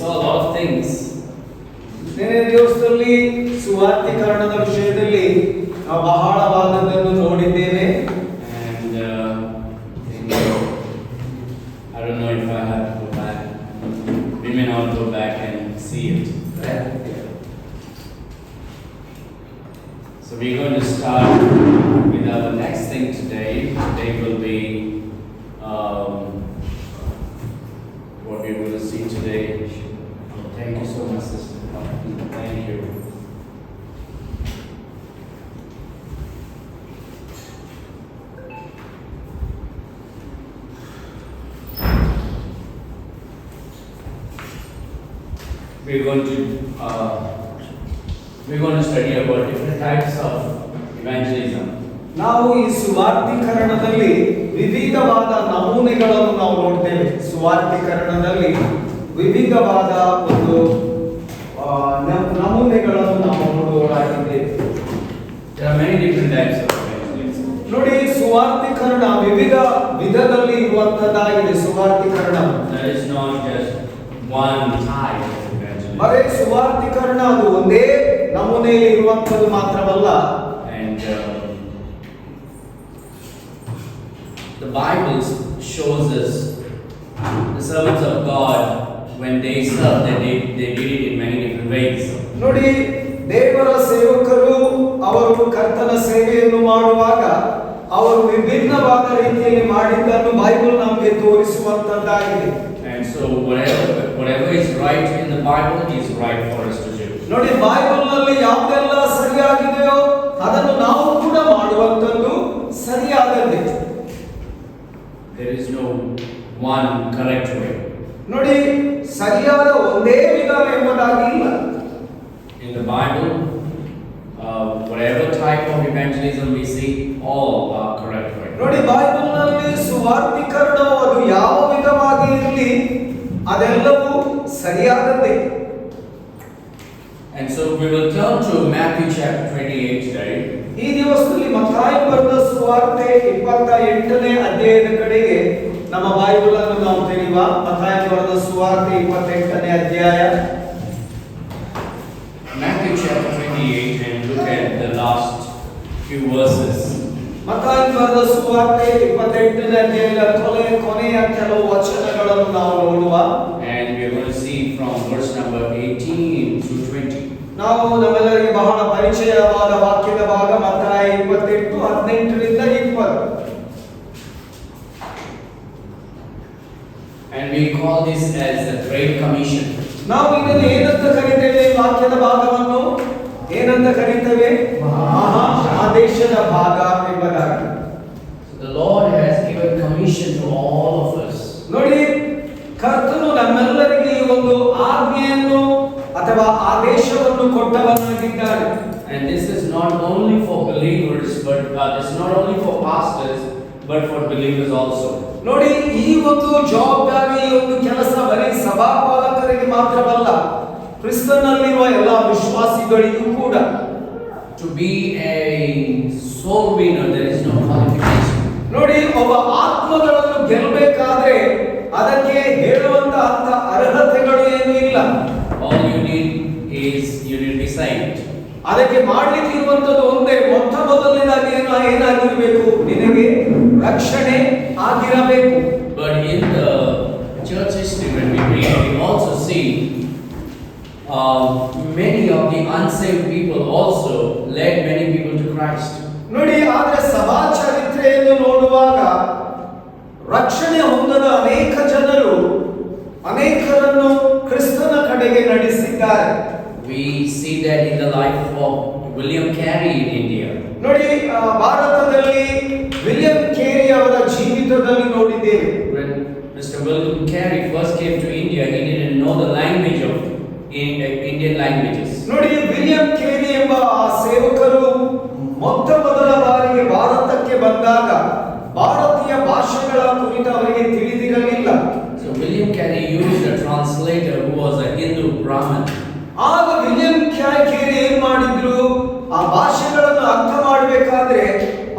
saw a lot of things. ನೆನೆ ದಿವಸದಲ್ಲಿ ಸುವಾರ್ತೀಕರಣದ ವಿಷಯದಲ್ಲಿ ನಾವು ಬಹಳವಾದದ್ದನ್ನು ನೋಡಿದ್ದೇವೆ. And I don't know if I have to go back. We may not go back and see it. So we're going to start with our next thing today. Today will be what we're going to see today. Thank you so much, sister. Thank you. We're going to study about different types of evangelism. ನಾವು ಈ ಸುವಾರ್ತೀಕರಣದಲ್ಲಿ ವಿವಿಧವಾದ ನಮೂನೆಗಳನ್ನು ನಾವು ನೋಡ್ತೇವೆ. ಸುವಾರ್ತೀಕರಣದಲ್ಲಿ ವಿವಿಧವಾದ ಒಂದು ನಮೂನೆಗಳನ್ನು ನಾವು ನೋಡುವರಾಗಿದ್ದೇವೆ. There are many different types of evangelism. ನೋಡಿ, ಸುವಾರ್ತೀಕರಣ ವಿವಿಧ ವಿಧದಲ್ಲಿ ಇರುವಂತದ್ದಾಗಿದೆ. ಸುವಾರ್ತೀಕರಣ There is not just one type of evangelism. ಬರೀ ಸುವಾರ್ತೀಕರಣ ಅದು ಒಂದೇ ನಮೂನೆಯಲ್ಲಿ ಇರುವಂತದ್ದು ಮಾತ್ರವಲ್ಲ. And the Bible shows us the servants of God, when they served, they did it in many different ways. ನೋಡಿ, ದೇವರ ಸೇವಕರು ಅವರು ಕರ್ತನ ಸೇವೆಯನ್ನು ಮಾಡುವಾಗ ಅವರು ವಿಭಿನ್ನವಾದ ರೀತಿಯಲ್ಲಿ ಮಾಡಿದ್ದನ್ನು ಬೈಬಲ್ ನಮಗೆ ತೋರಿಸುವಂತದ್ದಾಗಿದೆ. And so whatever is right in the Bible is right for us to do. ನೋಡಿ, ಬೈಬಲ್ ನಲ್ಲಿ ಯಾವುದೆಲ್ಲ ಸರಿಯಾಗಿದೆಯೋ ಅದನ್ನು ನಾವು ಕೂಡ ಮಾಡುವಂತದ್ದು ಸರಿಯಾದದ್ದೇ. There is no one correct way. ನೋಡಿ, ಸರಿಯಾದ ಒಂದೇ ವಿಧಾನ ಎಂಬುದಾಗಿ ಇಲ್ಲ. In the Bible, whatever type of evangelism we see, all are correct way. ನೋಡಿ, ಬೈಬಲ್ ನಲ್ಲಿ ಸುವಾರ್ತೀಕರಣವು ಅದು ಯಾವ ವಿಧವಾಗಿ ಇರಲಿ ಅದೆಲ್ಲವೂ ಸರಿಯಾದದ್ದೇ. And so we will turn to Matthew chapter 28 today. ಈ ದಿವಸದಲ್ಲಿ ಮತ್ತಾಯ ಬರೆದ ಸುವಾರ್ತೆ 28ನೇ ಅಧ್ಯಾಯದ ಕಡೆಗೆ ನಮ್ಮ ಬೈಬಲ್ ಅನ್ನು ನಾವು ತೆರೆಯುವ. ಮತ್ತಾಯ ಬರೆದ ಸುವಾರ್ತೆ 28ನೇ ಅಧ್ಯಾಯ. Matthew chapter 28, and look at the last few verses. ಮತ್ತಾಯ ಬರೆದ ಸುವಾರ್ತೆ 28ನೇ ಅಧ್ಯಾಯದ ಕೊನೆಯ ಕೆಲವು ವಚನಗಳನ್ನು ನಾವು ನೋಡುವ. And we are going to see from verse number 18 through 20. ನಾವು ನಮ್ಮೆಲ್ಲರಿಗೆ ಬಹಳ ಪರಿಚಯವಾದ ವಾಕ್ಯದ ಭಾಗ ಮತ್ತಾಯ 28 18ರಿಂದ 20. And we call this as the Great Commission. ನಾವು ಇದನ್ನು ಏನಂತ ಕರೀತೇವೆ? ಈ ವಾಕ್ಯದ ಭಾಗವನ್ನು ಏನಂತ ಕರೀತೇವೆ? ಮಹಾ ಆದೇಶದ ಭಾಗ ಎಂಬುದಾಗಿ. So the Lord has given commission to all of us. ನೋಡಿ, ಕರ್ತನು ನಮ್ಮೆಲ್ಲರಿಗೆ ಈ ಒಂದು ಆಜ್ಞೆಯನ್ನು ಅಥವಾ ಆದೇಶವನ್ನು ಕೊಟ್ಟವನಾಗಿದ್ದಾನೆ. And this is not only for believers, but this is not only for pastors, but for believers also. ನೋಡಿ, ಈ ಒಂದು ಜವಾಬ್ದಾರಿ, ಈ ಒಂದು ಕೆಲಸ ಬರೀ ಸಭಾಪಾಲಕರಿಗೆ ಮಾತ್ರವಲ್ಲ, ಕ್ರಿಸ್ತನಲ್ಲಿರುವ ಎಲ್ಲ ವಿಶ್ವಾಸಿಗಳಿಗೂ ಕೂಡ. To be a soul winner, there is no qualification. ನೋಡಿ, ಒಬ್ಬ ಆತ್ಮಗಳನ್ನು ಗೆಲ್ಲಬೇಕಾದ್ರೆ ಅದಕ್ಕೆ ಹೇಳುವಂತ ಅರ್ಹತೆಗಳು ಏನೂ ಇಲ್ಲ. All you need is you need to be saved. ಅದಕ್ಕೆ ಮಾಡ್ಲಿಕ್ಕೆ ಇರುವಂತದ್ದು ಒಂದೇ, ಮೊಟ್ಟ ಮೊದಲನೇದಾಗಿ ಏನಾಗಿರಬೇಕು? ನಿನಗೆ ರಕ್ಷಣೆ ಆಗಿರಬೇಕು. But in the church history, when we read, we also see many of the unsaved people also led many people to Christ. ನೋಡಿ, ಆದ್ರೆ ಸಭಾ ಚರಿತ್ರೆಯನ್ನು ನೋಡುವಾಗ ರಕ್ಷಣೆ ಹೊಂದದ ಅನೇಕ ಜನರು ಅನೇಕರನ್ನು ಕ್ರಿಸ್ತನ ಕಡೆಗೆ ನಡೆಸಿದ್ದಾರೆ. We see that in the life of William Carey in India. ನೋಡಿ, ಭಾರತದಲ್ಲಿ ವಿಲಿಯಂ ಕೇರಿ ಅವರ ಜೀವಿತದಲ್ಲಿ ನೋಡಿದ್ದೇವೆ. When Mr. William Carey first came to India, he didn't know the language of Indian languages. ನೋಡಿ, ವಿಲಿಯಂ ಕೇರಿ ಎಂಬ ಆ ಸೇವಕರು ಮೊಟ್ಟ ಮೊದಲ ಬಾರಿಗೆ ಭಾರತಕ್ಕೆ ಬಂದಾಗ ಭಾರತೀಯ ಭಾಷೆಗಳ ಕುರಿತು ಅವರಿಗೆ ತಿಳಿದಿರಲಿಲ್ಲ. So William Carey used a translator who was a Hindu Brahmin. ಆಗ ವಿಲಿಯಂ ಕೇರಿ ಏನ್ ಮಾಡಿದ್ರು? ಆ ಭಾಷೆಗಳನ್ನು ಅರ್ಥ ಮಾಡಬೇಕಾದ್ರೆ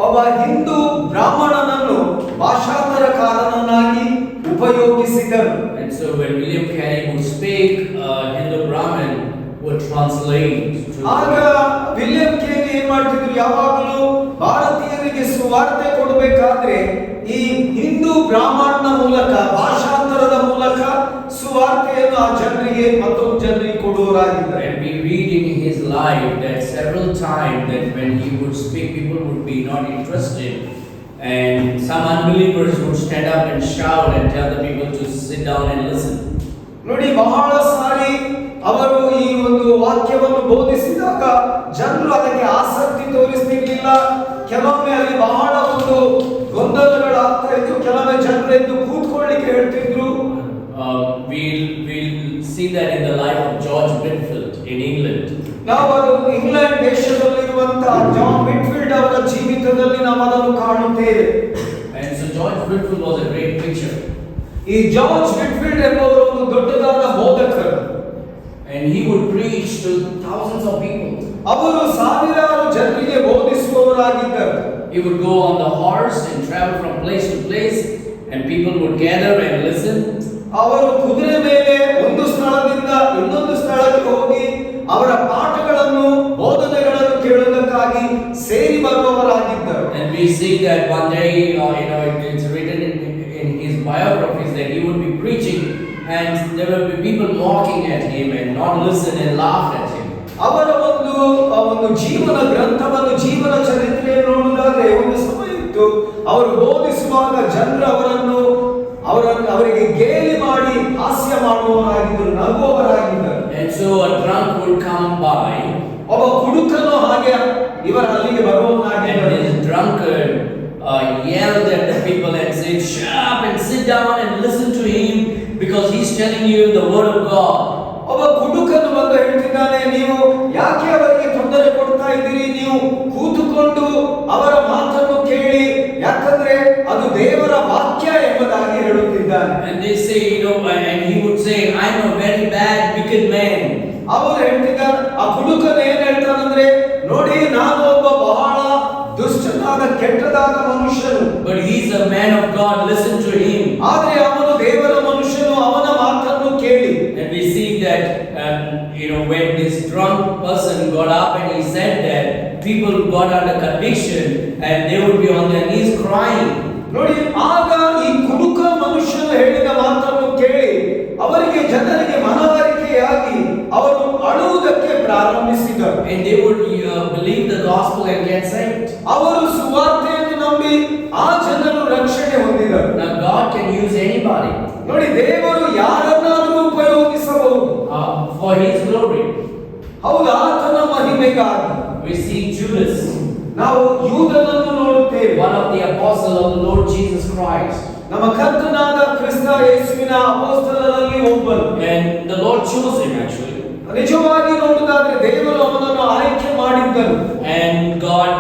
ಒಬ್ಬ ಹಿಂದೂ ಬ್ರಾಹ್ಮಣನನ್ನು ಭಾಷಾಂತರಕಾರನನ್ನಾಗಿ ಉಪಯೋಗಿಸಿದರು. And so when William Carey would speak translate. ಆಗ ವಿಲಿಯಂ ಕೇರಿ ಏನ್ ಮಾಡ್ತಿದ್ರು, ಯಾವಾಗಲೂ ಭಾರತೀಯರಿಗೆ ಸುವಾರ್ತೆ ಕೊಡಬೇಕಾದ್ರೆ ಈ ಹಿಂದೂ ಬ್ರಾಹ್ಮಣನ ಮೂಲಕ, ಭಾಷಾಂತರದ ಮೂಲಕ ಸುವಾರ್ತೆಯನ್ನು ಆ ಜನರಿಗೆ ಮತ್ತೊಂದು ಜನರಿಗೆ ಕೊಡುವರಾಗಿದ್ದಾರೆ. And we read in his life that several times that when he would speak, people would be not interested, and some unbelievers would stand up and shout and tell the people to sit down and listen. ನೋಡಿ, ಬಹಳ ಸಾರಿ ಅವರು ಈ ಒಂದು ವಾಕ್ಯವನ್ನು ಬೋಧಿಸಿದಾಗ ಜನರು ಅದಕ್ಕೆ ಆಸಕ್ತಿ ತೋರಿಸ್ತಿರ್ಲಿಲ್ಲ. ಕೆಲವೊಮ್ಮೆ ಅಲ್ಲಿ ಬಹಳ ಒಂದು ಗೊಂದಲಗಳಾಗ್ತಾ ಇತ್ತು. ಕೆಲವೊಮ್ಮೆ ಜನರು ಎದ್ದು ಕೂತ್ಕೊಳ್ಳಿಕ್ಕೆ ಹೇಳ್ತಿದ್ರು. We'll see that in the life of George Whitfield in England. ನಾವು ಅದು ಇಂಗ್ಲೆಂಡ್ ದೇಶದಲ್ಲಿರುವಂತಹ ಜಾನ್ ವಿಟ್ಫೀಲ್ಡ್ ಅವರ ಜೀವಿತದಲ್ಲಿ ನಾವು ಅದನ್ನು ಕಾಣುತ್ತೇವೆ. And so George Whitfield was a great preacher. ಈ ಜಾರ್ಜ್ ವಿಟ್ಫೀಲ್ಡ್ ಎಂಬುವರು ಒಂದು ದೊಡ್ಡದಾದ ಬೋಧಕರು. And he would preach to thousands of people. ಅವರು ಸಾವಿರಾರು ಜನರಿಗೆ ಬೋಧಿಸುವವರಾಗಿದ್ದರು. He would go on the horse and travel from place to place, and people would gather and listen. ಅವರು ಕುದುರೆ ಮೇಲೆ ಒಂದು ಸ್ಥಳದಿಂದ ಇನ್ನೊಂದು ಸ್ಥಳಕ್ಕೆ ಹೋಗಿ ಅವರ ಪಾಠಗಳನ್ನು, ಬೋಧನೆಗಳನ್ನು ಕೇಳುವುದಕ್ಕಾಗಿ ಸೇರಿ ಬರುವವರಾಗಿದ್ದರು. And we see that one day, it's written in his biographies that he would be preaching, and there will be people mocking at him and not listen and laugh at him. ಅವರ ಒಂದು ಜೀವನ ಗ್ರಂಥವನ್ನು, ಜೀವನ ಚರಿತ್ರೆಯನ್ನು ನೋಡುವುದಾದ್ರೆ ಒಂದು ಸಮಯ ಇತ್ತು, ಅವರು ಬೋಧಿಸುವಾಗ ಜನರು ಅವರಿಗೆ ಗೇಲಿ ಮಾಡಿ ಹಾಸ್ಯ ಮಾಡುವವರಾಗಿದ್ದರು, ನಗುವವರಾಗಿದ್ದರು. And so a drunk would come by. ಒಬ್ಬ ಕುಡುಕನು ಹಾಗೆ ಇವರ ಅಲ್ಲಿಗೆ ಬರುವವನಾಗಿದ್ದರು. And this drunkard yelled at the people and said, "Shut up and sit down and listen to him, because he's telling you the word of God." ಒಬ್ಬ ಕುಡುಕನು ಬಂದು ಹೇಳ್ತಿದ್ದಾನೆ, ನೀವು ಯಾಕೆ ಅವರಿಗೆ ತೊಂದರೆ ಕೊಡ್ತಾ ಇದ್ದೀರಿ, ನೀವು ಕೂತುಕೊಂಡು ಅವರ ಮಾತನ್ನು ಕೇಳಿ, ಯಾಕಂದ್ರೆ ಅದು ದೇವರ ವಾಕ್ಯ ಎಂಬುದಾಗಿ ಹೇಳುತ್ತಿದ್ದಾನೆ. And they say, and he would say, "I'm a very bad, wicked man." ಅವರು ಹೇಳ್ತಿದ್ದಾರೆ, ಆ ಕುಡುಕನು ಏನ್ ಹೇಳ್ತಾನಂದ್ರೆ, ನೋಡಿ, ನಾನು ಒಬ್ಬ ಬಹಳ ದುಷ್ಟನಾದ ಕೆಟ್ಟದಾದ ಮನುಷ್ಯನು. But he's a man of God, listen to him. ಆದ್ರೆ ಅವನು ದೇವರ ಮನುಷ್ಯನು, ಅವನ ಮಾತನ್ನು ಕೇಳಿ. And we see that when this drunk person got up and he said that, people got under conviction and they would be on their knees crying. ನೋಡಿ, ಆಗ ಈ ಕುಡುಕ ಮನುಷ್ಯನು ಹೇಳಿದ ಮಾತನ್ನು ಕೇಳಿ ಅವರಿಗೆ, ಜನರಿಗೆ ಮನವರಿಕೆಯಾಗಿ ಅವರು ಅಳುವುದಕ್ಕೆ ಪ್ರಾರಂಭಿಸಿದರು. And they would believe the gospel and get saved. ಅವರು ಸುವಾರ್ತೆಯನ್ನು ನಂಬಿ ಆ ಜನರು ರಕ್ಷಣೆ ಹೊಂದಿದರು. Now God can use anybody. ನೋಡಿ, ದೇವರು ಯಾರನ್ನಾದರೂ ಉಪಯೋಗಿಸಬಹುದು for his glory. ಹೌದು, ಆತನ ಮಹಿಮೆಗಾಗಿ. We see Judas, ನಾವು ಯೂದನನ್ನು ನೋಡುತ್ತೇವೆ, one of the apostles of the Lord Jesus Christ. ನಮ್ಮ ಕರ್ತನಾದ ಕ್ರಿಸ್ತ ಯೇಸುವಿನ ಅಪೊಸ್ತಲರಲ್ಲಿ ಒಬ್ಬನು. And the Lord chose him actually. ನಿಜವಾಗಿ ನೋಡುವುದಾದ್ರೆ ದೇವರು ಅವನನ್ನು ಆಯ್ಕೆ ಮಾಡಿದ್ದನು. And God,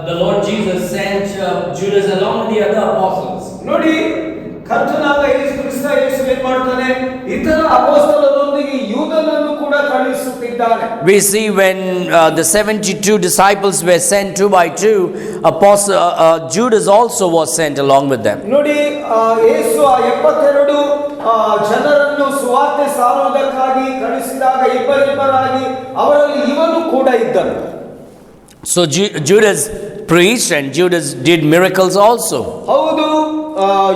the Lord Jesus sent Judas along with the other apostles. ನೋಡಿ, ಕರ್ತನಾದ ಕ್ರಿಸ್ತ ಯೇಸು ಏನ್ ಮಾಡ್ತಾನೆ, ಇತರ ಅಪೊಸ್ತಲರೊಂದಿಗೆ ಯೂದನನ್ನು ಕೂಡ ಕಳುಹಿಸುತ್ತಿದ್ದಾನೆ. We see when the 72 disciples were sent 2 by 2, Judas also was sent along with them. ನೋಡಿ, ಯೇಸು 72 ಜನರನ್ನು ಸುವಾರ್ತೆ ಸಾರುವುದಕ್ಕಾಗಿ ಕಳುಹಿಸಿದಾಗ ಇಬ್ಬರಿಬ್ಬರಾಗಿ ಅವರಲ್ಲಿ ಇವನು ಕೂಡ ಇದ್ದನು. So Judas preached and Judas did miracles also. ಹೌದು,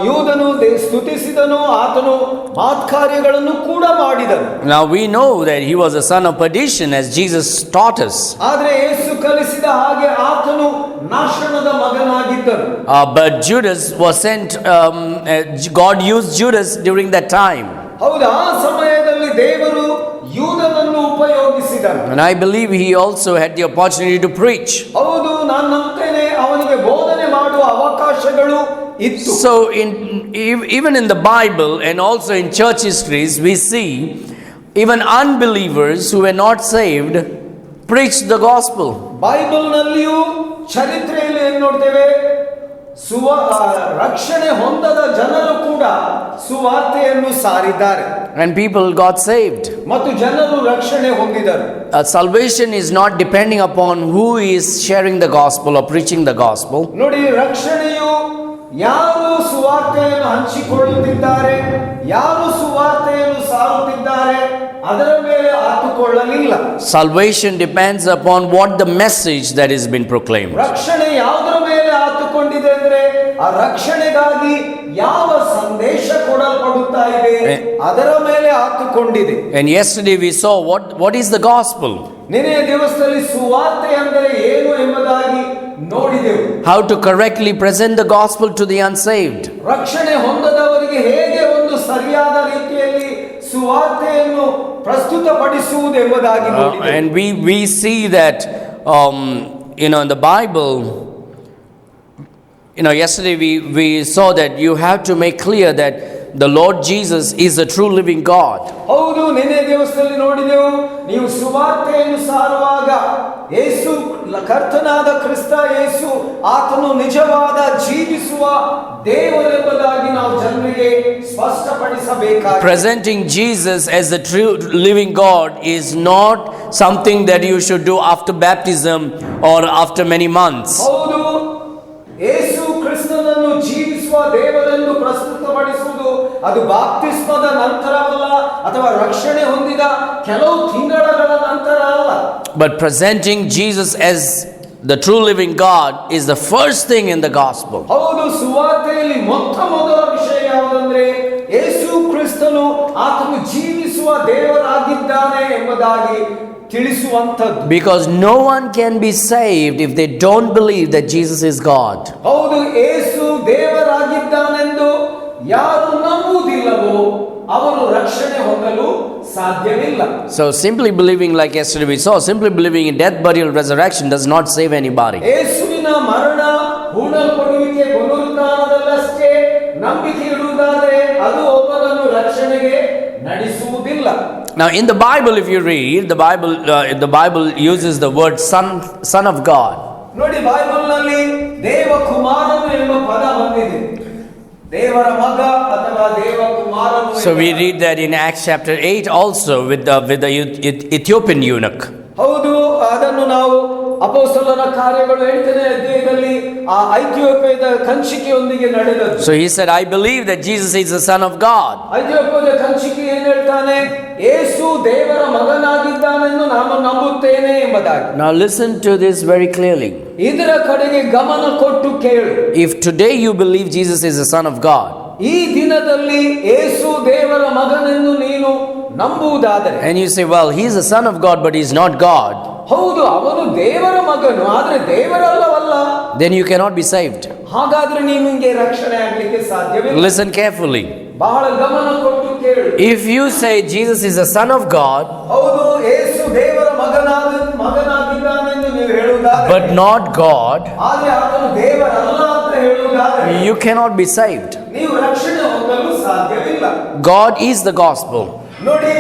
ಯೂದನು ಸ್ತುತಿಸಿದನು, ಆತನು ಮಹತ್ಕಾರ್ಯಗಳನ್ನು ಕೂಡ ಮಾಡಿದನು. Now we know that he was a son of perdition as Jesus taught us. ಆದರೆ ಯೇಸು ಕಲಿಸಿದ ಹಾಗೆ ಆತನು ನಾಶನದ ಮಗನಾಗಿದ್ದನು. But Judas was sent, God used Judas during that time. ಹೌದು, ಆ ಸಮಯದಲ್ಲಿ ದೇವರು ಯೂದನನ್ನು ಉಪಯೋಗಿಸಿದನು. And I believe he also had the opportunity to preach. ಹೌದು, ನಾನು ನಂಬ್ತೇನೆ ಅವನಿಗೆ ಬೋಧನೆ ಮಾಡುವ ಅವಕಾಶಗಳು ಇತ್ತು. So even in the Bible and also in church histories, we see even unbelievers who were not saved preach the gospel. ಬೈಬಲ್ನಲ್ಲಿಯೂ ಚರಿತ್ರೆಯಲ್ಲಿ ಏನು ನೋಡ್ತೇವೆ, ರಕ್ಷಣೆ ಹೊಂದದ ಜನರು ಕೂಡ ಸುವಾರ್ತೆಯನ್ನು ಸಾರಿದ್ದಾರೆ. And people got saved. ಮತ್ತು ಜನರು ರಕ್ಷಣೆ ಹೊಂದಿದರು. Salvation is not depending upon who is sharing the gospel or preaching the gospel. ನೋಡಿ, ರಕ್ಷಣೆಯು ಯಾರು ಸುವಾರ್ತೆಯನ್ನು ಹಂಚಿಕೊಳ್ಳುತ್ತಿದ್ದಾರೆ, ಯಾರು ಸುವಾರ್ತೆಯನ್ನು ಸಾರುತ್ತಿದ್ದಾರೆ ಅದರ ಮೇಲೆ ಆತುಕೊಳ್ಳಲಿಲ್ಲ. Salvation depends upon what the message that has been proclaimed. ರಕ್ಷಣೆ ಯಾವುದರ ಮೇಲೆ ಆತುಕೊಂಡಿದೆ ಅಂದ್ರೆ ಆ ರಕ್ಷಣೆಗಾಗಿ ಯಾವ ಸಂದೇಶ ಕೊಡಲ್ಪಡುತ್ತಾ ಇದೆ ಅದರ ಮೇಲೆ ಆತುಕೊಂಡಿದೆ. And yesterday we saw what is the gospel. ನಿನ್ನೆಯ ದಿವಸದಲ್ಲಿ ಸುವಾರ್ತೆ ಅಂದರೆ ಏನು ಎಂಬುದಾಗಿ ನೋಡಿದೆವು. How to correctly present the gospel to the unsaved. ರಕ್ಷಣೆ ಹೊಂದದವರಿಗೆ ಹೇಗೆ ಒಂದು ಸರಿಯಾದ ರೀತಿಯಲ್ಲಿ ಸುವಾರ್ತೆಯನ್ನು ಪ್ರಸ್ತುತಪಡಿಸುವುದು ಎಂಬುದಾಗಿ ನೋಡಿದೆವು. And we see that in the Bible, yesterday we saw that you have to make clear that the Lord Jesus is a true living God. ಹೌದು, ನಿನ್ನೆ ದಿವಸದಲ್ಲಿ ನೋಡಿದೆವು, ನೀವು ಸುವಾರ್ತೆಯನ್ನು ಸಾರುವಾಗ ಯೇಸು ಕರ್ತನಾದ ಕ್ರಿಸ್ತ ಯೇಸು ಆತನು ನಿಜವಾದ ಜೀವಿಸುವ ದೇವರೆಂಬುದಾಗಿ ನಾವು ಜನರಿಗೆ ಸ್ಪಷ್ಟಪಡಿಸಬೇಕಾಗಿದೆ. Presenting Jesus as the true living God is not something that you should do after baptism or after many months. ಹೌದು, ಯೇಸು ಕ್ರಿಸ್ತನನ್ನು ಜೀವಿಸುವ ದೇವರೆಂದು ಪ್ರಸ್ತುತಪಡಿಸುವುದು ಅದು ಬಾಪ್ತಿಸ್ಮದ ನಂತರವಲ್ಲ ಅಥವಾ ರಕ್ಷಣೆ ಹೊಂದಿದ ಕೆಲವು ತಿಂಗಳ ನಂತರ ಅಲ್ಲ. But presenting Jesus as the true living God is the first thing in the gospel. ಹೌದು, ಸುವಾರ್ತೆಯಲ್ಲಿ ಮೊದಲ ವಿಷಯ ಯಾವುದಂದ್ರೆ ಯೇಸು ಕ್ರಿಸ್ತನು ಆತನು ಜೀವಿಸುವ ದೇವರಾಗಿದ್ದಾನೆ ಎಂಬುದಾಗಿ ತಿಳಿಸುವಂತದ್ದು. Because no one can be saved if they don't believe that Jesus is God. ಹೌದು, ಯೇಸು ದೇವರಾಗಿದ್ದಾನೆಂದು ಯಾರು ನಂಬುವುದಿಲ್ಲವೋ ಅವರು ರಕ್ಷಣೆ ಹೊಂದಲು ಸಾಧ್ಯವಿಲ್ಲ. So simply believing, like yesterday we saw, simply believing in death, burial, resurrection does not save anybody. ಯೇಸುವಿನ ಮರಣ, ಹೂಣಲ್ಪಡುವಿಕೆ, ಪುನರುತ್ಥಾನದಲ್ಲಷ್ಟೇ ನಂಬಿಕೆ ಇಡುವುದಾದರೆ ಅದು ಒಬ್ಬನನ್ನು ರಕ್ಷಣೆಗೆ ನಡೆಸುವುದಿಲ್ಲ. Now in the Bible, if you read the Bible uses the word son of God. ನೋಡಿ, ಬೈಬಲ್ನಲ್ಲಿ ದೇವಕುಮಾರನು ಎಂಬ ಪದ ಬಂದಿದೆ. ದೇವರ ಮಗ ಅಥವಾ ದೇವಕುಮಾರನು. So we read that in Acts chapter 8 also with the Ethiopian eunuch. ಹೌದು, ಅದನ್ನು ನಾವು ಅಪೊಸ್ತಲರ ಕಾರ್ಯಗಳು 8ನೇ ಅಧ್ಯಾಯದಲ್ಲಿ ಆ ಐಥಿಯೋಪ್ಯದ ಕಂಚಿಕೆಯೊಂದಿಗೆ ನಡೆದದ್ದು. So he said, I believe that Jesus is the Son of God. ಐಥಿಯೋಪ್ಯದ ಕಂಚಿಕೆ ಏನು ಹೇಳ್ತಾನೆ? ಯೇಸು ದೇವರ ಮಗನಾಗಿದ್ದಾನೆಂದು ನಾನು ನಂಬುತ್ತೇನೆ ಎಂಬುದಾಗಿ. Now listen to this very clearly. ಇದರ ಕಡೆಗೆ ಗಮನ ಕೊಟ್ಟು ಕೇಳು. If today you believe Jesus is the Son of God, ಈ ದಿನದಲ್ಲಿ ಯೇಸು ದೇವರ ಮಗನೆಂದು ನೀನು ನಂಬುವುದಾದರೆ, and you say, well, he is the Son of God but he is not God, ಹೌದು, ಅವನು ದೇವರ ಮಗನು ಆದರೆ ದೇವರಲ್ಲವಲ್ಲ, then you cannot be saved. ಹಾಗಾದ್ರೆ ನಿಮಗೆ ರಕ್ಷಣೆ ಆಗಲಿಕ್ಕೆ ಸಾಧ್ಯವಿಲ್ಲ. Listen carefully. ಬಹಳ ಗಮನ ಕೊಟ್ಟು ಕೇಳು. If you say Jesus is the Son of God, ಹೌದು, ಯೇಸು ದೇವರ ಮಗನಾಗಿದ್ದಾನೆಂದು ನೀವು ಹೇಳುವುದಾದರೆ, but not God, ಆದರೆ ಆತನು ದೇವರಲ್ಲ ಅಂತ ಹೇಳುವುದಾದರೆ, you cannot be saved. ನೀವು ರಕ್ಷಣೆ ಹೊಂದಲು ಸಾಧ್ಯವಿಲ್ಲ. God is the gospel. ನೋಡಿ,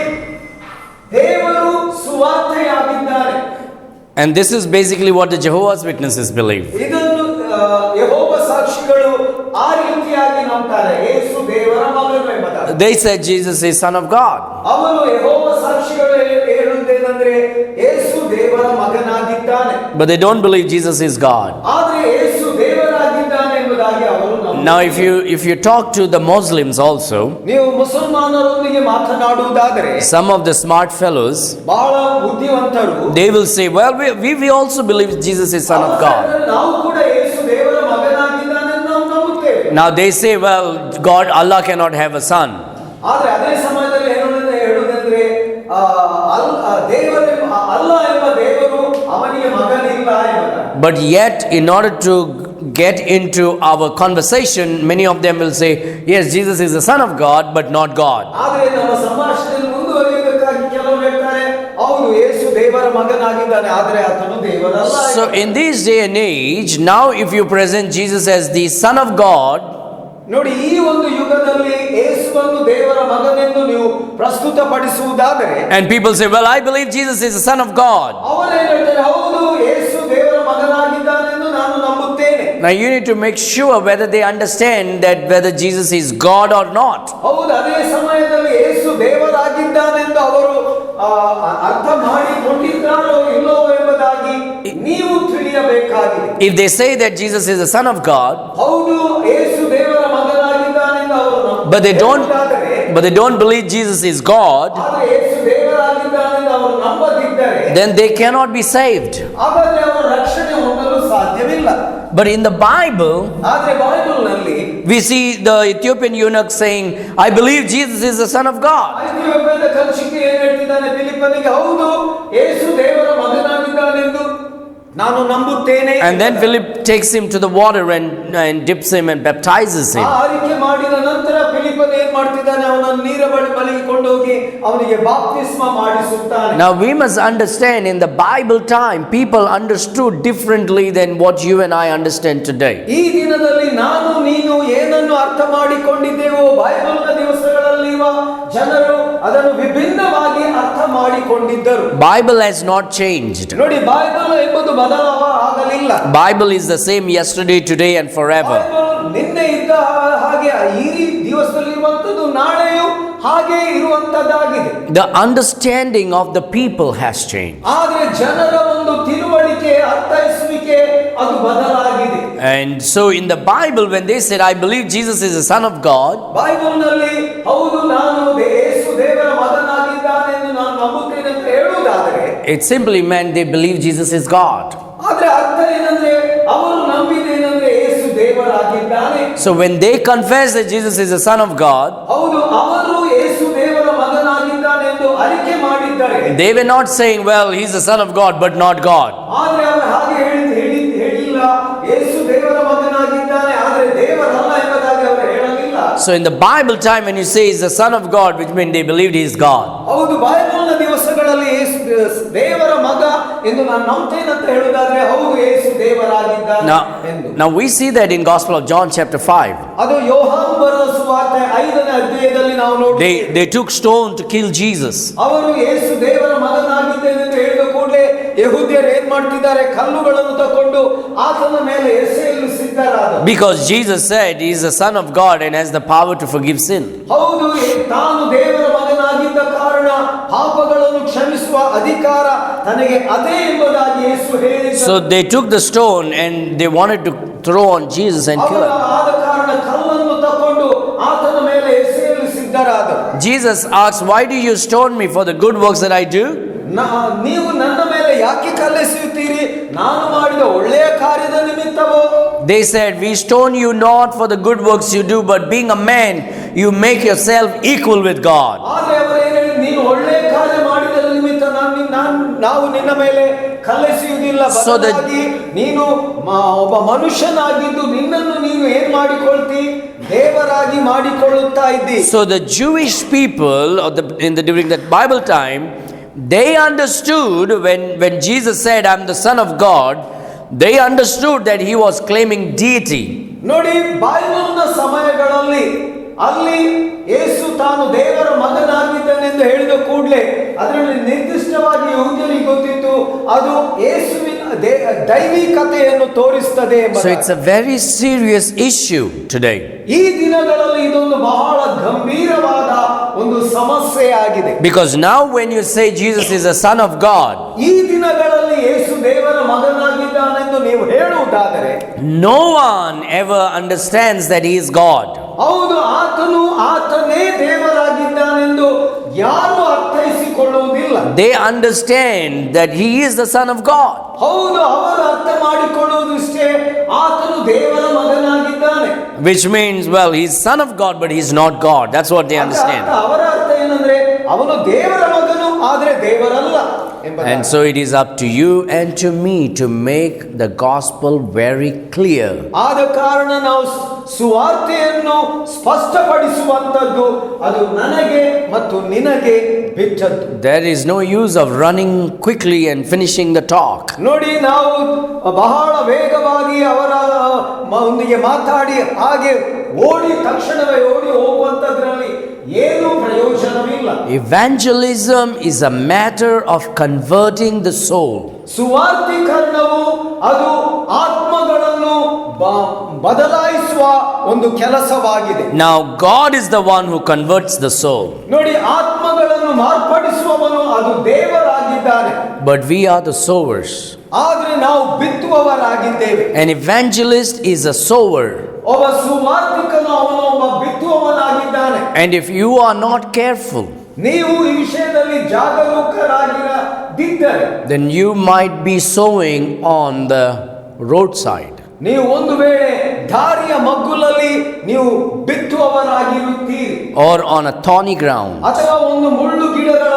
ದೇವರು ಸುವಾರ್ತೆಯಾಗಿದ್ದಾರೆ. And this is basically what the Jehovah's Witnesses believe. ಇದನ್ನು ಯೆಹೋವ ಸಾಕ್ಷಿಗಳು ಆ ರೀತಿಯಾಗಿ ನಂಬುತ್ತಾರೆ. ಯೇಸು ದೇವರ ಮಗನು ಎಂಬುದಾಗಿ. They said Jesus is Son of God. ಅವರು ಯೆಹೋವ ಸಾಕ್ಷಿಗಳು ಹೇಳುವುದೇನೆಂದರೆ ಯೇಸು ದೇವರ ಮಗನಾಗಿದ್ದಾನೆ. But they don't believe Jesus is God. ಆದರೆ ಯೇಸು ದೇವರಾಗಿದ್ದಾನೆ ಎಂಬುದಾಗಿ ಅವರು ನಂಬುತ್ತಾರೆ. Now if you talk to the Muslims also, ನೀವು ಮುಸಲ್ಮಾನರೊಂದಿಗೆ ಮಾತನಾಡುವುದಾದರೆ, some of the smart fellows, ಬಹಳ ಬುದ್ಧಿವಂತರು, they will say, well, we also believe Jesus is Son of God. ನಾವು ಕೂಡ ಯೇಸು ದೇವರ ಮಗನಾಗಿದ್ದಾನೆ ಎಂದು ನಾವು ನಂಬುತ್ತೇವೆ. Now they say, well, Allah cannot have a son. ಆದರೆ ಅದೇ ಸಮಯದಲ್ಲಿ ಹೇಳುವುದಂದ್ರೆ ಅಲ್ಲ ಎಂಬ ದೇವರು ಅವನಿಗೆ ಮಗನಿಲ್ಲ ಎಂಬುದಾಗಿ. But yet, in order to get into our conversation, many of them will say, yes, Jesus is the Son of God, but not God. ಆದರೆ ನಮ್ಮ ಸಂಭಾಷಣೆಯಲ್ಲಿ ಮುಂದುವರಿಯಬೇಕಾಗಿ ಕೆಲವರು ಹೇಳ್ತಾರೆ, ಹೌದು, ಯೇಸು ದೇವರ ಮಗನಾಗಿದ್ದಾನೆ, ಆದರೆ ಆತನು ದೇವರಲ್ಲ. So in this day and age, now if you present Jesus as the Son of God, ನೋಡಿ, ಈ ಒಂದು ಯುಗದಲ್ಲಿ ಯೇಸುವನ್ನು ದೇವರ ಮಗನೆಂದು ನೀವು ಪ್ರಸ್ತುತಪಡಿಸುವುದಾದರೆ, and people say, well, I believe Jesus is the Son of God. ಅವರೇನು ಹೇಳ್ತಾರೆ? ಹೌದು, ಯೇಸು ದೇವರ ಮಗನಾಗಿದ್ದಾನೆಂದು ನಾನು ನಂಬುತ್ತೇನೆ. Now you need to make sure whether they understand that whether Jesus is God or not. ಹೌದು, ಅದೇ ಸಮಯದಲ್ಲಿ ಯೇಸು ದೇವರಾಗಿದ್ದಾನೆಂದು ಅವರು ಅರ್ಥ ಮಾಡಿಕೊಂಡಿದ್ದಾರೋ ಇಲ್ಲೋ ಎಂಬುದಾಗಿ ನೀವು ತಿಳಿಯಬೇಕಾಗಿದೆ. If they say that Jesus is the Son of God, ಹೌದು, ಯೇಸು ದೇವರ ಮಗನಾಗಿದ್ದಾನೆಂದು ಅವರು but they don't believe Jesus is God, ಆದರೆ ಯೇಸು ದೇವರ then they cannot be saved. ಹಾಗಾದ್ರೆ ಅವರು ರಕ್ಷಣೆ ಹೊಂದಲು ಸಾಧ್ಯವಿಲ್ಲ. But in the Bible, ಆದ್ರೆ ಬೈಬಲ್ನಲ್ಲಿ we see the Ethiopian eunuch saying, I believe Jesus is the Son of God. ಐಥಿಯೋಪ್ಯದ ಕಂಚುಕಿ ಏನು ಹೇಳ್ತಿದ್ದಾನೆ ಫಿಲಿಪ್ಪನಿಗೆ, ಹೌದು ಯೇಸು ದೇವರ ಮಗನಾಗಿದ್ದಾನೆಂದು ನಾನು ನಂಬುತ್ತೇನೆ. And then Philip takes him to the water and dips him and baptizes him. ಆರಿಕೆ ಮಾಡಿದ ನಂತರ ಫಿಲಿಪ್ಪನು ಏನು ಮಾಡ್ತಿದ್ದಾನೆ, ಅವನನ್ನು ನೀರ ಬಳಿಗೆ ಕೊಂಡೋಗಿ ಅವನಿಗೆ ಬಾಪ್ತಿಸ್ಮ ಮಾಡಿಸುತ್ತಾನೆ. Now we must understand, in the Bible time, people understood differently than what you and I understand today. ಈ ದಿನದಲ್ಲಿ ನಾನು ನೀನು ಏನನ್ನು ಅರ್ಥ ಮಾಡಿಕೊಂಡಿದ್ದೇವೋ ಬೈಬಲ್ನ ದಿವಸಗಳಲ್ಲಿರುವ ಜನರು ಅದನ್ನು ವಿಭಿನ್ನವಾಗಿ ಅರ್ಥ ಮಾಡಿಕೊಂಡಿದ್ದರು. Bible has not changed. ನೋಡಿ, ಬೈಬಲ್ ಎಂಬುದು ಬದಲಾಗಲಿಲ್ಲ. Bible is the same yesterday, today and forever. Bible ನಿನ್ನೆ ಇದ್ದ ಹಾಗೆ ಈ ದಿವಸದಲ್ಲಿರುವಂತದ್ದು ನಾಳೆಯೂ ಹಾಗೆ ಇರುವಂತದ್ದಾಗಿದೆ. The understanding of the people has changed. ಆದರೆ ಜನರ ಒಂದು ತಿಳುವಳಿಕೆ, ಅರ್ಥೈಸುವಿಕೆ ಅದು ಬದಲಾಗಿದೆ. And so in the Bible, when they said, I believe Jesus is the Son of God, ಬೈಬಲ್ನಲ್ಲಿ ಹೌದು ನಾನು ಯೇಸು ದೇವರ ಮಗನಾಗಿದ್ದಾನೆ ಎಂದು ನಾನು ನಂಬುತ್ತೇನೆ ಅಂತ ಹೇಳುವುದಾದರೆ, it simply meant they believe Jesus is God. ಆದ್ರೆ ಅರ್ಥ ಏನಂದ್ರೆ ಅವರು ನಂಬಿದೇನೆಂದ್ರೆ ಯೇಸು ದೇವರಾಗಿದ್ದಾನೆ. So when they confess that Jesus is the Son of God, ಹೌದು ಅವರು ಯೇಸು ದೇವರ ಮಗನಾಗಿದ್ದಾನೆ ಎಂದು ಅರಿಕೆ ಮಾಡಿದ್ದಾರೆ. they were not saying, well, he's the Son of God but not God. ಆದ್ರೆ ಅವರು ಹಾಗೆ ಹೇಳಿಲ್ಲ, ಯೇಸು ದೇವರ ಮಗನಾಗಿದ್ದಾನೆ ಆದ್ರೆ ದೇವರಲ್ಲ ಎಂಬುದಾಗಿ ಅವರು ಹೇಳಲಿಲ್ಲ. So in the Bible time, when you say he's the Son of God, which means they believed he is God. ಹೌದು, ಬೈಬಲ್ನ ದಿವಸಗಳಲ್ಲಿ ಯೇಸು ದೇವರ ಮಗ ಎಂದು ನಾನು ನಂಬ್ತೇನೆ ಅಂತ ಹೇಳುವುದಾದ್ರೆ ಹೌದು ಯೇಸು ದೇವರಾಗಿದ್ದಾನೆ ಎಂದು. Now we see that in Gospel of John chapter 5. ಅದು ಯೋಹಾನ ಬರೆದ ಸುವಾರ್ತೆ 5ನೇ ಅಧ್ಯಾಯದಲ್ಲಿ ನಾವು ನೋಡ್ತೇವೆ. They took stone to kill Jesus. ಅವರು ಯೇಸು ದೇವರ ಮಗನಾಗಿದ್ದೇನೆ ಎಂದು ಹೇಳಿದ ಕೂಡಲೇ ಯೆಹೂದ್ಯರು ಏನ್ ಮಾಡ್ತಿದ್ದಾರೆ, ಕಲ್ಲುಗಳನ್ನು ತಕೊಂಡು ಆತನ ಮೇಲೆ ಎಸೆಯಲು ಸಿದ್ಧರಾದರು. Because Jesus said he is the Son of God and has the power to forgive sin. ಹೌದು, ತಾನು ದೇವರ ಮಗನಾಗಿದ್ದ ಕಾರಣ ಪಾಪಗಳನ್ನು ಕ್ಷಮಿಸುವ ಅಧಿಕಾರ ತನಗೆ ಅದೇ ಎಂಬುದಾಗಿ ಯೇಸು ಹೇಳಿದರು. So they took the stone and they wanted to throw on Jesus and kill him. ಆದ ಕಾರಣ ಕಲ್ಲನ್ನು ತಕೊಂಡು ಆತನ ಮೇಲೆ ಎಸೆಯಲು ಸಿದ್ಧರಾದರು. Jesus asked, why do you stone me for the good works that I do? ನೀವು ನನ್ನ ಮೇಲೆ ಯಾಕೆ ಕಲ್ಲೆಸೆಯುತ್ತೀರಿ, ನಾನು ಮಾಡಿದ ಒಳ್ಳೆಯ ಕಾರ್ಯದ ನಿಮಿತ್ತವೋ? They said, we stone you not for the good works you do, but being a man, you make yourself equal with God. ಆದರೆ ಅವರು ಏನು ಹೇಳಿದ್ರು, ನೀನು ಒಳ್ಳೆಯ ಕಾರ್ಯ ಮಾಡಿದ ನಿಮಿತ್ತ ನಾವು ನಿನ್ನ ಮೇಲೆ ಕಲ್ಲೆಸೆಯುವುದಿಲ್ಲ, ಬದಲಾಗಿ ನೀನು ಒಬ್ಬ ಮನುಷ್ಯನಾಗಿದ್ದು ನಿನ್ನನ್ನು ನೀನು ಏನ್ ಮಾಡಿಕೊಳ್ತಿ, ದೇವರಾಗಿ ಮಾಡಿಕೊಳ್ಳುತ್ತಾ ಇದ್ದಿ. So the Jewish people during that Bible time, they understood when Jesus said, I'm the Son of God, they understood that he was claiming deity. ನೋಡಿ, ಬೈಬಲ್ನ ಸಮಯಗಳಲ್ಲಿ ಅಲ್ಲಿ ಯೇಸು ತಾನು ದೇವರ ಮಗನಾಗಿದ್ದಾನೆ ಎಂದು ಹೇಳಿದ ಕೂಡಲೇ ಅದರಲ್ಲಿ ನಿರ್ದಿಷ್ಟವಾಗಿ ಯೆಹೂದ್ಯರಿಗೆ ಗೊತ್ತಿತ್ತು, ಅದು ಯೇಸುವಿನ ದೈವಿಕತೆಯನ್ನು ತೋರಿಸುತ್ತದೆ ಎಂಬುದು. So it's a very serious issue today. ಈ ದಿನಗಳಲ್ಲಿ ಇದೊಂದು ಬಹಳ ಗಂಭೀರವಾದ ಒಂದು ಸಮಸ್ಯೆ ಆಗಿದೆ. Because now when you say Jesus is the Son of God, ಈ ದಿನಗಳಲ್ಲಿ ಯೇಸು ದೇವರ ಮಗನಾಗಿದ್ದಾನೆಂದು ನೀವು ಹೇಳುವುದಾದರೆ, no one ever understands that he is God. ಹೌದು, ಆತನೇ ದೇವರಾಗಿದ್ದಾನೆಂದು ಯಾರು ಅರ್ಥೈಸಿಕೊಳ್ಳುವುದಿಲ್ಲ. They understand that he is the Son of God. ಹೌದು, ಅವರು ಅರ್ಥ ಮಾಡಿಕೊಳ್ಳುವುದಿಷ್ಟೇ, ಆತನು ದೇವರ ಮಗನಾಗಿದ್ದಾನೆ. Which means, well, he's Son of God, but he's not God. That's what they understand. ಅವರ ಅರ್ಥ ಏನಂದ್ರೆ ಅವನು ದೇವರ ಮಗನು ಆದರೆ ದೇವರಲ್ಲ. And so it is up to you and to me to make the gospel very clear. ಆದ ಕಾರಣ ನಾವು ಸುವಾರ್ತೆಯನ್ನು ಸ್ಪಷ್ಟಪಡಿಸುವಂತದ್ದು ಅದು ನನಗೆ ಮತ್ತು ನಿನಗೆ ಬಿಟ್ಟದ್ದು. There is no use of running quickly and finishing the talk. ನೋಡಿ, ನಾವು ಬಹಳ ವೇಗವಾಗಿ ಅವರ ಒಂದಿಗೆ ಮಾತಾಡಿ ಹಾಗೆ ತಕ್ಷಣವೇ ಓಡಿ ಹೋಗುವಂತದ್ರಲ್ಲಿ ಏನು ಪ್ರಯೋಜನವಿಲ್ಲ. Evangelism is a matter of converting the soul. ಸುವಾರ್ತೀಕರಣವು ಅದು ಆತ್ಮಗಳನ್ನು ಬದಲಾಯಿಸುವ ಒಂದು ಕೆಲಸವಾಗಿದೆ. Now God is the one who converts the soul. ನೋಡಿ, ಆತ್ಮಗಳನ್ನು ಮಾರ್ಪಡಿಸುವವನು ಅದು ದೇವರಾಗಿದ್ದಾನೆ. But we are the sowers. ಆದರೆ ನಾವು ಬಿತ್ತುವವರಾಗಿದ್ದೇವೆ. An evangelist is a sower. ಒಬ್ಬ ಸುವಾರ್ತಿಕನು ಅವನು ಒಬ್ಬ ಬಿತ್ತುವವನಾಗಿದ್ದಾನೆ. And if you are not careful, ನೀವು ಈ ವಿಷಯದಲ್ಲಿ ಮಾಡದಿದ್ದರೆ, then you might be sowing on the roadside. ನೀವು ಒಂದು ವೇಳೆ ದಾರಿಯ ಮಗ್ಗುಲಲ್ಲಿ ನೀವು ಬಿತ್ತುವವರಾಗಿರುತ್ತೀರಿ, or on a thorny ground, ಅಥವಾ ಒಂದು ಮುಳ್ಳು ಗಿಡಗಳ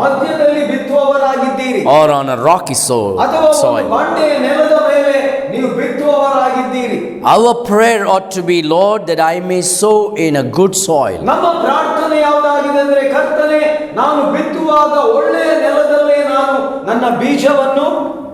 ಮಧ್ಯದಲ್ಲಿ ಬಿತ್ತುವವರಾಗಿದ್ದೀರಿ, or on a rocky ಅಥವಾ ಒಂದು soil. ಬಂಡೆಯ ನೆಲದ ಮೇಲೆ ನೀವು ಬಿತ್ತುವವರಾಗಿದ್ದೀರಿ. Our prayer ought to be, Lord, that I may sow in a good soil. ನಮ್ಮ ಪ್ರಾರ್ಥನೆ ಯಾವುದಾಗಿದೆ ಅಂದ್ರೆ, ಕರ್ತನೇ, ನಾನು ಬಿತ್ತುವಾಗ ಒಳ್ಳೆಯ ನೆಲದಲ್ಲೇ ನಾನು ನನ್ನ ಬೀಜವನ್ನು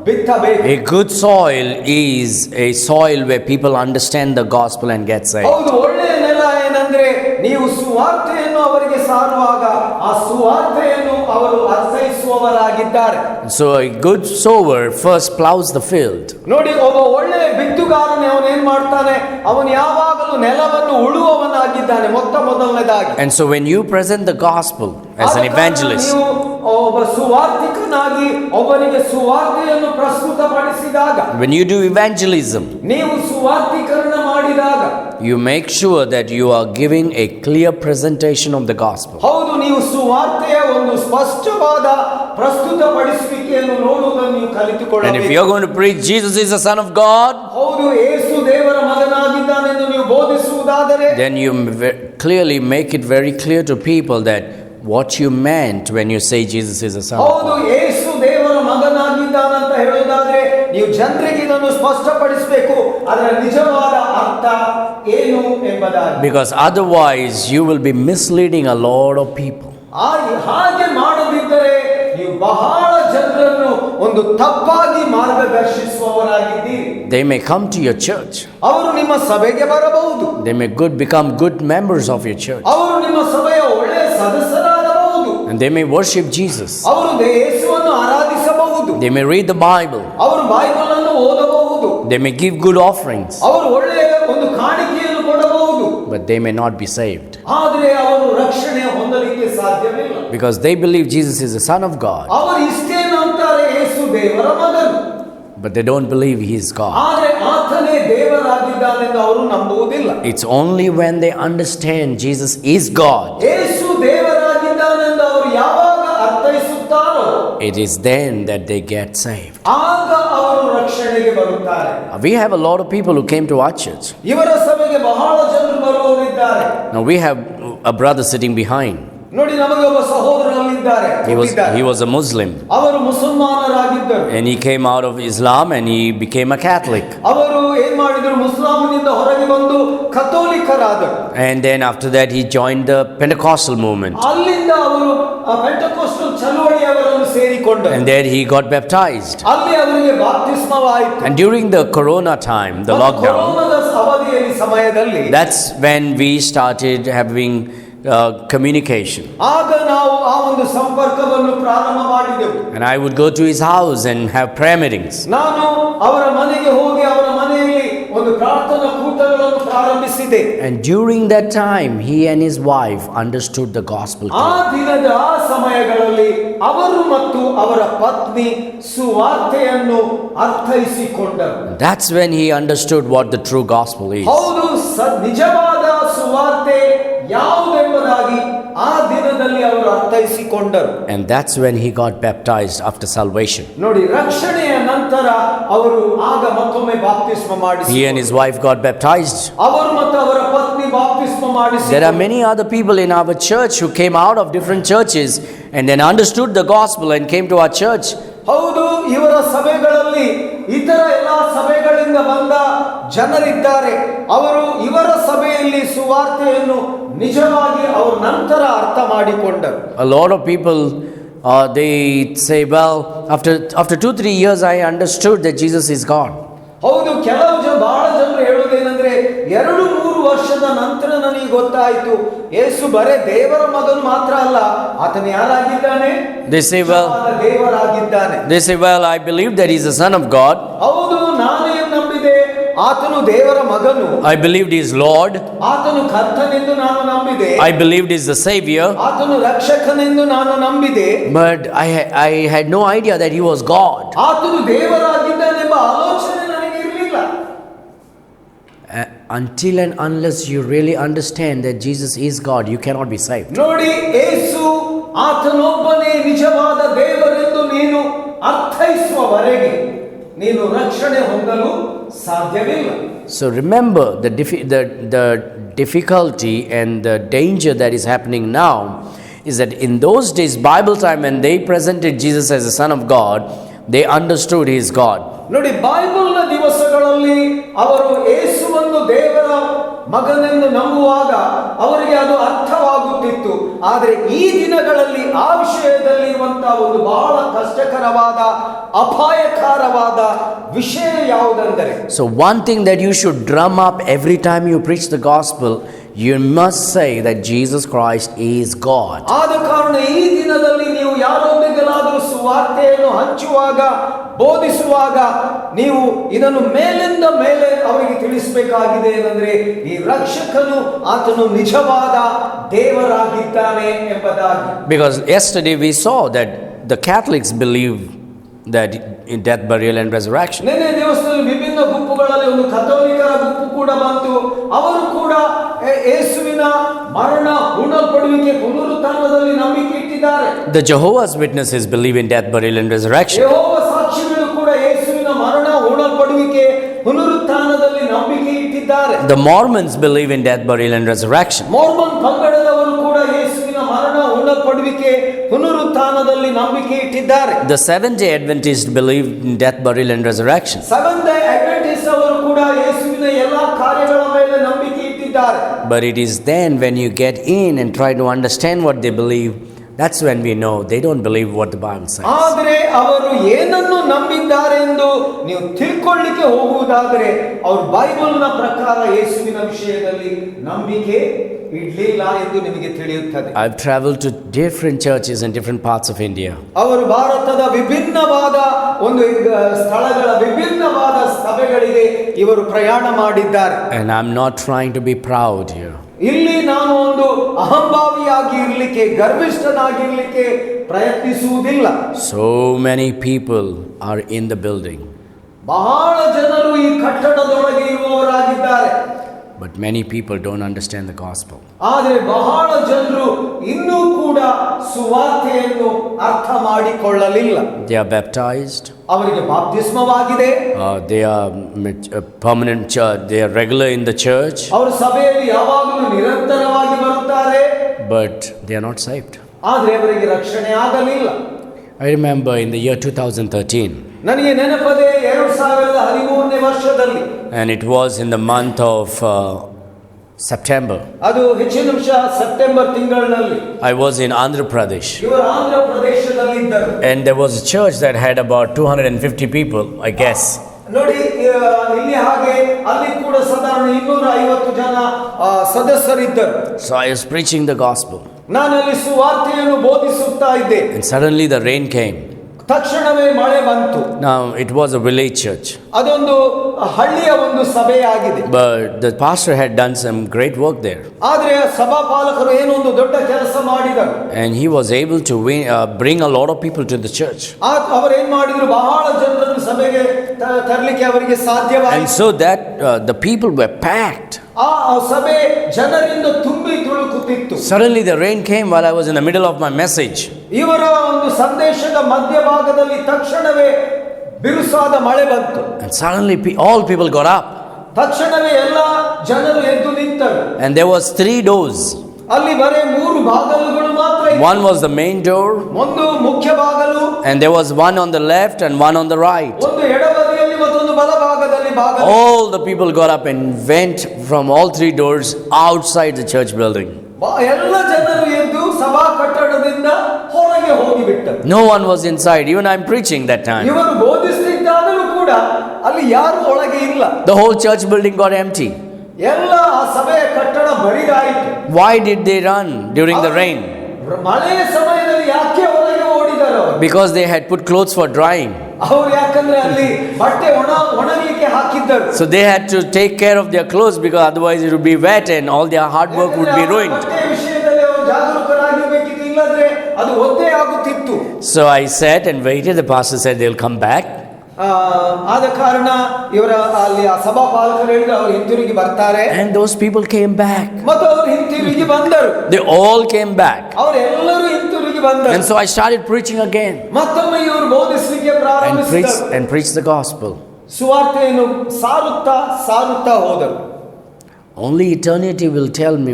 ಬಿತ್ತಬೇಕು. A good soil is a soil where people understand the gospel and get saved. ಹೌದು, ಒಳ್ಳೆಯ ನೆಲ ಏನಂದ್ರೆ, ನೀವು ಸುವಾರ್ತೆಯನ್ನು ಅವರಿಗೆ ಸಾರುವಾಗ ಆ ಸುವಾರ್ತೆಯನ್ನು ಅವರು ಅರ್ಥೈಸುವವರಾಗಿದ್ದಾರೆ. So a good sower first plows the field. ನೋಡಿ, ಒಬ್ಬ ಒಳ್ಳೆಯ ಬಿತ್ತುಗಾರನೇ ಅವನು ಏನ್ ಮಾಡ್ತಾನೆ, ಅವನು ಯಾವಾಗಲೂ ನೆಲವನ್ನು ಉಳುವವನಾಗಿದ್ದಾನೆ ಮೊದಲನೇದಾಗಿ. And so when you present the gospel as an evangelist, ನೀವು ಒಬ್ಬ ಸುವಾರ್ತಿಕನಾಗಿ ಒಬ್ಬನಿಗೆ ಸುವಾರ್ತೆಯನ್ನು ಪ್ರಸ್ತುತಪಡಿಸಿದಾಗ, when you do evangelism, ನೀವು ಸುವಾರ್ತೀಕರಣ ಮಾಡಿದಾಗ, you make sure that you are giving a clear presentation of the gospel. ಹೌದು, ನೀವು ಸುವಾರ್ತೆಯ ಒಂದು ಸ್ಪಷ್ಟವಾದ ಪ್ರಸ್ತುತಪಡಿಸುವಿಕೆಯನ್ನು ನೋಡುವುದನ್ನು ನೀವು And if ಕಲಿತುಕೊಳ್ಳಬೇಕು. you are going to preach Jesus is the Son of God, ಹೌದು, ಯೇಸು ದೇವರ ಮಗನಾಗಿದ್ದಾನೆಂದು ನೀವು ಬೋಧಿಸುವುದಾದರೆ, then you clearly make it very clear to people that what you meant when you say Jesus is the Son of ಹೌದು, God. ಯೇಸು ದೇವರ ಮಗನಾಗಿದ್ದಾನಂತ ಹೇಳುವುದಾದ್ರೆ ನೀವು ಜನರಿಗೆ ಇದನ್ನು ಸ್ಪಷ್ಟಪಡಿಸಬೇಕು, ಅದರ ನಿಜವಾದ ಅರ್ಥ ಏನು ಎಂಬುದಾಗಿ. Because otherwise you will be misleading a lot of people. ಹಾಗೆ ಮಾಡದಿದ್ದರೆ ನೀವು ಬಹಳ ಜನರನ್ನು ಒಂದು ತಪ್ಪಾಗಿ ಮಾರ್ಗದರ್ಶಿಸುವವರಾಗಿದ್ದೀರಿ. They may come to your church. ಅವರು ನಿಮ್ಮ ಸಭೆಗೆ ಬರಬಹುದು. They may become good members of your church. ಅವರು ನಿಮ್ಮ ಸಭೆಯ ಒಳ್ಳೆಯ ಸದಸ್ಯರಾಗಬಹುದು. And they may worship Jesus. ಅವರು ಯೇಸುವನ್ನು ಆರಾಧಿಸಬಹುದು. They may read the Bible. ಅವರು ಬೈಬಲ್ ಅನ್ನು ಓದಬಹುದು. They may give good offerings. ಅವರು ಒಳ್ಳೆಯ ಒಂದು ಕಾಣಿಕೆಯನ್ನು ಕೊಡಬಹುದು. But they may not be saved. ಆದರೆ ಅವರು ರಕ್ಷಣೆ ಹೊಂದಲಿಕ್ಕೆ ಸಾಧ್ಯವಿಲ್ಲ. Because they believe Jesus is the Son of God. ಅವರು ಇಷ್ಟೇನು ಅಂತಾರೆ, ಯೇಸು ದೇವರ ಮಗನು. But they don't believe He is God. ಆದರೆ ಆತನೇ ದೇವರಾಗಿದ್ದಾನೆಂದು ಅವರು ನಂಬುವುದಿಲ್ಲ. It's only when they understand Jesus is God, ಯೇಸು ದೇವರಾಗಿದ್ದಾನೆಂದು ಅವರು ಯಾವಾಗ ಅರ್ಥೈಸುತ್ತಾರೋ, it is then that they get saved. ಆಗ ಅವರು ರಕ್ಷಣೆಗೆ ಬರುತ್ತಾರೆ. We have a lot of people who came to our church. ಇವರ ಸಭೆಗೆ ಬಹಳ ಜನರು ಬರುವವರಿದ್ದಾರೆ. Now we have a brother sitting behind. ನೋಡಿ, ನಮಗೆ ಒಬ್ಬ ಸಹೋದರಲ್ಲಿದ್ದಾರೆ. He was a Muslim. ಅವರು ಮುಸಲ್ಮಾನರಾಗಿದ್ದರು. And he came out of Islam and he became a Catholic. ಅವರು ಏನ್ ಮಾಡಿದ್ರು, ಮುಸ್ಲಿಮನಿಂದ ಹೊರಗೆ ಬಂದು ಕಥೋಲಿಕರಾದರು. And then after that he joined the Pentecostal movement. ಅಲ್ಲಿಂದ ಅವರು ಪೆಂಟೆಕೋಸ್ಟಲ್ ಚಳುವಳಿಯವರನ್ನು ಸೇರಿಕೊಂಡರು. And there he got baptized. ಅಲ್ಲಿ ಅವರಿಗೆ ಬಾಪ್ತಿಸ್ಮವಾಯಿತು. And during the Corona time, the lockdown, ಕೊರೋನಾದ ಅವಧಿಯಲ್ಲಿ ಸಮಯದಲ್ಲಿ, that's when we started having communication. ಆಗ ನಾವು ಆ ಒಂದು ಸಂಪರ್ಕವನ್ನು ಪ್ರಾರಂಭ ಮಾಡಿದೆವು. And I would go to his house and have prayer meetings. ನಾನು ಅವರ ಮನೆಗೆ ಹೋಗಿ ಅವರ ಮನೆಯಲ್ಲಿ ಒಂದು ಪ್ರಾರ್ಥನಾ ಕೂಟಗಳನ್ನು ಪ್ರಾರಂಭಿಸಿದೆ. And during that time he and his wife understood the gospel. ಆ ದಿನದ ಆ ಸಮಯಗಳಲ್ಲಿ ಅವರು ಮತ್ತು ಅವರ ಪತ್ನಿ ಸುವಾರ್ತೆಯನ್ನು ಅರ್ಥೈಸಿಕೊಂಡರು. That's when he understood what the true gospel is. ಹೌದು, ನಿಜವಾದ ಸುವಾರ್ತೆ ಯಾವುದೆಂಬುದಾಗಿ ಆ ದಿನದಲ್ಲಿ ಅವರು ಅರ್ಥೈಸಿಕೊಂಡರು. And that's when he got baptized after salvation. ನೋಡಿ, ರಕ್ಷಣೆಯ ನಂತರ ಅವರು ಆಗ ಮತ್ತೊಮ್ಮೆ ಬಾಪ್ತಿಸ್ಮ ಮಾಡಿಸಿ, He and his wife got baptized. ಅವರು ಮತ್ತು ಅವರ ಪತ್ನಿ ಬಾಪ್ತಿಸ್ಮ ಮಾಡಿಸಿ. There are many other people in our church who came out of different churches and then understood the gospel and came to our church. ಹೌದು, ಇವರ ಸಭೆಗಳಲ್ಲಿ ಇತರ ಎಲ್ಲಾ ಸಭೆಗಳಿಂದ ಬಂದ ಜನರಿದ್ದಾರೆ. ಅವರು ಇವರ ಸಭೆಯಲ್ಲಿ ಸುವಾರ್ತೆಯನ್ನು ನಿಜವಾಗಿ ಅವರು ನಂತರ ಅರ್ಥ ಮಾಡಿಕೊಂಡರು. A lot of people they say, well, after 2-3 years I understood that Jesus is God. ಹೌದು, ಬಹಳ ಜನರು ಹೇಳುವುದೇನೆಂದ್ರೆ, 2-3 ವರ್ಷದ ನಂತರ ನನಗೆ ಗೊತ್ತಾಯಿತು, ಯೇಸು ಬರೇ ದೇವರ ಮಗನು ಮಾತ್ರ ಅಲ್ಲ, ಆತನು ಯಾರಾಗಿದ್ದಾನೆ, They say, ದೇವರಾಗಿದ್ದಾನೆ. I believe that he is the Son of God. ಹೌದು, ನಾನು ಏನು ನಂಬಿದೆ, ಆತನು ದೇವರ ಮಗನು. I believed he is Lord. ಆತನು ಕರ್ತನೆಂದು ನಾನು ನಂಬಿದೆ. I believed he is the Savior. ಆತನು ರಕ್ಷಕನೆಂದು ನಾನು ನಂಬಿದೆ. But I had no idea that he was God. ಆತನು ದೇವರಾಗಿದ್ದಾನೆಂಬ ಆಲೋಚನೆ ನನಗೆ ಇರಲಿಲ್ಲ. Until and unless you really understand that Jesus is God, you cannot be saved. ನೋಡಿ, ಯೇಸು ಆತನೊಬ್ಬನೇ ನಿಜವಾದ ದೇವರೆಂದು ನೀನು ಅರ್ಥೈಸುವವರೆಗೆ ನೀನು ರಕ್ಷಣೆ ಹೊಂದಲು ಸಾಧ್ಯವಿಲ್ಲ. So remember the difficulty and the danger that is happening now is that in those days, Bible time, when they presented Jesus as the Son of God, they understood He is God. ನೋಡಿ, ಬೈಬಲ್ನ ದಿವಸಗಳಲ್ಲಿ ಅವರು ಯೇಸುವನ್ನು ದೇವರ ಮಗನೆಂದು ನಂಬುವಾಗ ಅವರಿಗೆ ಅದು ಅರ್ಥವಾಗುತ್ತಿತ್ತು. ಆದರೆ ಈ ದಿನಗಳಲ್ಲಿ ಆ ವಿಷಯದಲ್ಲಿ ಇರುವಂತಹ ಒಂದು ಬಹಳ ಕಷ್ಟಕರವಾದ ಅಪಾಯಕಾರವಾದ ವಿಷಯ ಯಾವುದೆಂದರೆ, so one thing that you should drum up every time you preach the gospel, you must say that Jesus Christ is God. ಆದ ಕಾರಣ ಈ ದಿನದಲ್ಲಿ ನೀವು ಯಾರೊಂದಿಗೆಲ್ಲಾದರೂ ಸುವಾರ್ತೆಯನ್ನು ಹಂಚುವಾಗ, ಬೋಧಿಸುವಾಗ ನೀವು ಇದನ್ನು ಮೇಲಿಂದ ಮೇಲೆ ಅವರಿಗೆ ತಿಳಿಸಬೇಕಾಗಿದೆ ಏನಂದ್ರೆ, ಈ ರಕ್ಷಕನು ಆತನು ನಿಜವಾದ ದೇವರಾಗಿದ್ದಾನೆ ಎಂಬುದಾಗಿ. Because yesterday we saw that the Catholics believe that in death, burial and resurrection. ನೆನ್ನೆ ದಿವಸದಲ್ಲಿ ವಿಭಿನ್ನ ಗುಂಪುಗಳಲ್ಲಿ ಒಂದು ಕಥೋಲಿಕರ ಗುಂಪು ಕೂಡ ಬಂತು. ಅವರು ಕೂಡ ಯೇಸುವಿನ ಮರಣ, ಉಣಲ್ಪಡುವಿಕೆ, ಪುನರುತ್ಥಾನದಲ್ಲಿ ನಂಬಿಕೆ ಇಟ್ಟಿದ್ದಾರೆ. The Jehovah's Witnesses believe in death, burial and resurrection. ಯೆಹೋವ ಸಾಕ್ಷಿಗಳು ಕೂಡ ಯೇಸುವಿನ ಮರಣ, ಉಣಲ್ಪಡುವಿಕೆ, ಪುನರುತ್ಥಾನದಲ್ಲಿ ನಂಬಿಕೆ ಇಟ್ಟಿದ್ದಾರೆ. The Mormons believe in death, burial and resurrection. Mormon ಪಂಗಡದವರು ಕೂಡ ಯೇಸುವಿನ ಮರಣ, ಉಣಲ್ಪಡುವಿಕೆ, ಪುನರುತ್ಥಾನದಲ್ಲಿ ನಂಬಿಕೆ ಇಟ್ಟಿದ್ದಾರೆ. The Seventh-day Adventists believe in death, burial and resurrection. Seventh day Adventist ಅವರು ಕೂಡ ಯೇಸುವಿನ ಎಲ್ಲಾ ಕಾರ್ಯಗಳ ಮೇಲೆ ನಂಬಿಕೆ ಇಟ್ಟಿದ್ದಾರೆ. But it is then when you get in and try to understand what they believe, that's when we know they don't believe what the Bible says. ಆದರೆ ಅವರು ಏನನ್ನು ನಂಬಿದ್ದಾರೆ ಎಂದು ನೀವು ತಿಳ್ಕೊಳ್ಳಿಕ್ಕೆ ಹೋಗುವುದಾದರೆ, ಅವರು ಬೈಬಲ್ನ ಪ್ರಕಾರ ಯೇಸುವಿನ ವಿಷಯದಲ್ಲಿ ನಂಬಿಕೆ ಇಡಲಿಲ್ಲ ಎಂದು ನಿಮಗೆ ತಿಳಿಯುತ್ತದೆ. I've traveled to different churches in different parts of India. ಅವರು ಭಾರತದ ವಿಭಿನ್ನವಾದ ಒಂದು ಸ್ಥಳಗಳ ವಿಭಿನ್ನವಾದ ಸಭೆಗಳಿಗೆ ಇವರು ಪ್ರಯಾಣ ಮಾಡಿದ್ದಾರೆ. And I'm not trying to be proud here. ಇಲ್ಲಿ ನಾನು ಒಂದು ಅಹಂಭಾವಿಯಾಗಿ ಇರಲಿಕ್ಕೆ, ಗರ್ವಿಷ್ಠನಾಗಿರ್ಲಿಕ್ಕೆ ಪ್ರಯತ್ನಿಸುವುದಿಲ್ಲ. So many people are in the building. ಬಹಳ ಜನರು ಈ ಕಟ್ಟಡದೊಳಗೆ ಇರುವವರಾಗಿದ್ದಾರೆ. But many people don't understand the gospel. ಆದರೆ ಬಹಳ ಜನರು ಇನ್ನೂ ಕೂಡ ಸುವಾರ್ತೆಯನ್ನು ಅರ್ಥ ಮಾಡಿಕೊಳ್ಳಲಿಲ್ಲ. They are baptized. ಅವರಿಗೆ ಬಾಪ್ತಿಸ್ಮವಾಗಿದೆ. They are permanent church. They are regular in the church. ಅವರು ಸಭೆಯಲ್ಲಿ ಯಾವಾಗಲೂ ನಿರಂತರವಾಗಿ ಬರುತ್ತಾರೆ. But they are not saved. ಆದರೆ ಅವರಿಗೆ ರಕ್ಷಣೆ ಆಗಲಿಲ್ಲ. I remember in the year 2013. ನನಗೆ ನೆನಪದೆ 2013ನೇ ವರ್ಷದಲ್ಲಿ. And it was in the month of September. ಅದು ಹೆಚ್ಚಿನ ನಿಮಿಷ ಸೆಪ್ಟೆಂಬರ್ ತಿಂಗಳಿನಲ್ಲಿ. I was in Andhra Pradesh. ಇವರು ಆಂಧ್ರ ಪ್ರದೇಶದಲ್ಲಿ ಇದ್ದರು. And there was a church that had about 250 people, I guess. ನೋಡಿ, ಇಲ್ಲಿ ಹಾಗೆ ಅಲ್ಲಿ ಕೂಡ ಸಾಧಾರಣ 250 ಜನ ಸದಸ್ಯರಿದ್ದರು. So I was preaching the gospel. ನಾನು ಅಲ್ಲಿ ಸುವಾರ್ತೆಯನ್ನು ಬೋಧಿಸುತ್ತಾ ಇದ್ದೆ. And suddenly the rain came. ತಕ್ಷಣವೇ ಮಳೆ ಬಂತು. Now it was a village church. ಅದೊಂದು ಹಳ್ಳಿಯ ಒಂದು ಸಭೆಯಾಗಿದೆ. But the pastor had done some great work there. ಆದರೆ ಸಭಾಪಾಲಕರು ಏನೋ ಒಂದು ದೊಡ್ಡ ಕೆಲಸ ಮಾಡಿದರು. And he was able to bring a lot of people to the church. ಅವರು ಏನು ಮಾಡಿದ್ರು, ಬಹಳ ಜನರನ್ನು ಸಭೆಗೆ ತರಲಿಕ್ಕೆ ಅವರಿಗೆ ಸಾಧ್ಯವಾಯಿತು. And so that the people were packed. ಆ ಸಭೆ ಜನರಿಂದ ತುಂಬಿ ತುಳುಕುತ್ತಿತ್ತು. Suddenly the rain came while I was in the middle of my message. ಇವರ ಒಂದು ಸಂದೇಶದ ಮಧ್ಯಭಾಗದಲ್ಲಿ ತಕ್ಷಣವೇ ಬಿರುಸಾದ ಮಳೆ ಬಂತು. And suddenly all people got up. ತಕ್ಷಣವೇ ಎಲ್ಲ ಜನರು ಎದ್ದು ನಿಂತರು. And there was 3 doors. ಅಲ್ಲಿ ಬರೇ 3 ಬಾಗಿಲುಗಳು ಮಾತ್ರ ಇತ್ತು. One was the main door. ಒಂದು ಮುಖ್ಯ ಬಾಗಿಲು. And there was one on the left and one on the right. ಒಂದು ಎಡಬದಿಯಲ್ಲಿ ಮತ್ತೊಂದು ಬಲಭಾಗದಲ್ಲಿ ಬಾಗಿಲು. All the people got up and went from all 3 doors outside the church building. ಎಲ್ಲ ಜನರು ಎದ್ದು ಸಭಾ ಕಟ್ಟಡದಿಂದ ಹೊರಗೆ ಹೋಗಿಬಿಟ್ಟರು. No one was inside. Even I'm preaching that time. ಇವರು ಬೋಧಿಸುತ್ತಿದ್ದಾಗಲೂ ಕೂಡ ಅಲ್ಲಿ ಯಾರು ಒಳಗೆ ಇಲ್ಲ. The whole church building got empty. ಎಲ್ಲ ಆ ಸಭೆಯ ಕಟ್ಟಡ ಬರಿದಾಯಿತು. Why did they run during the rain? ಮಳೆಯ ಸಮಯದಲ್ಲಿ ಯಾಕೆ ಹೊರಗೆ ಓಡಿದರು? Because they had put clothes for drying. ಅವರು ಯಾಕಂದ್ರೆ ಅಲ್ಲಿ ಬಟ್ಟೆ ಒಣಗಲಿಕ್ಕೆ ಹಾಕಿದ್ದರು. So they had to take care of their clothes because otherwise it would be wet and all their hard work would be ruined. ಬಟ್ಟೆ ವಿಷಯದಲ್ಲಿ ಅವರು ಜಾಗರೂಕರಾಗಿರಬೇಕಿತ್ತು, ಇಲ್ಲದ್ರೆ ಅದು ಒದ್ದೆ ಆಗುತ್ತಿತ್ತು. So I sat and waited. The pastor said they'll come back. ಆದ ಕಾರಣ ಇವರ ಅಲ್ಲಿ ಆ ಸಭಾಪಾಲಕರು ಹೇಳಿದ್ರು ಅವರು ಹಿಂತಿರುಗಿ ಬರ್ತಾರೆ. And those people came back. ಮತ್ತು ಅವರು ಹಿಂತಿರುಗಿ ಬಂದರು. They all came back. ಅವರೆಲ್ಲರೂ ಹಿಂತಿರುಗಿ ಹಿಂತಿರುಗಿ ಬಂದರು. And so I started preaching again ಮತ್ತೊಮ್ಮೆ ಇವರು ಬೋಧಿಸಲಿಕ್ಕೆ ಪ್ರಾರಂಭಿಸಿದರು. and preached the gospel. ಸುವಾರ್ತೆಯನ್ನು ಸಾರುತ್ತಾ ಸಾರುತ್ತಾ ಹೋದರು. Only eternity will tell me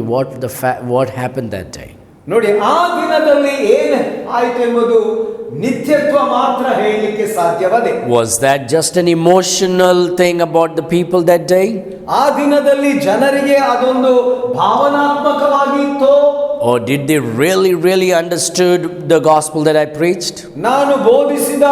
what happened that day. ನೋಡಿ, ಆ ದಿನದಲ್ಲಿ ಏನು ಆಯಿತು ಎಂಬುದು ನಿತ್ಯತ್ವ ಮಾತ್ರ ಹೇಳಲಿಕ್ಕೆ ಸಾಧ್ಯವದೆ. Was that just an emotional thing about the people that day? ಆ ದಿನದಲ್ಲಿ ಜನರಿಗೆ ಅದೊಂದು ಭಾವನಾತ್ಮಕವಾಗಿತ್ತೋ, Or did they really understood the gospel that I preached? ನಾನು ಬೋಧಿಸಿದ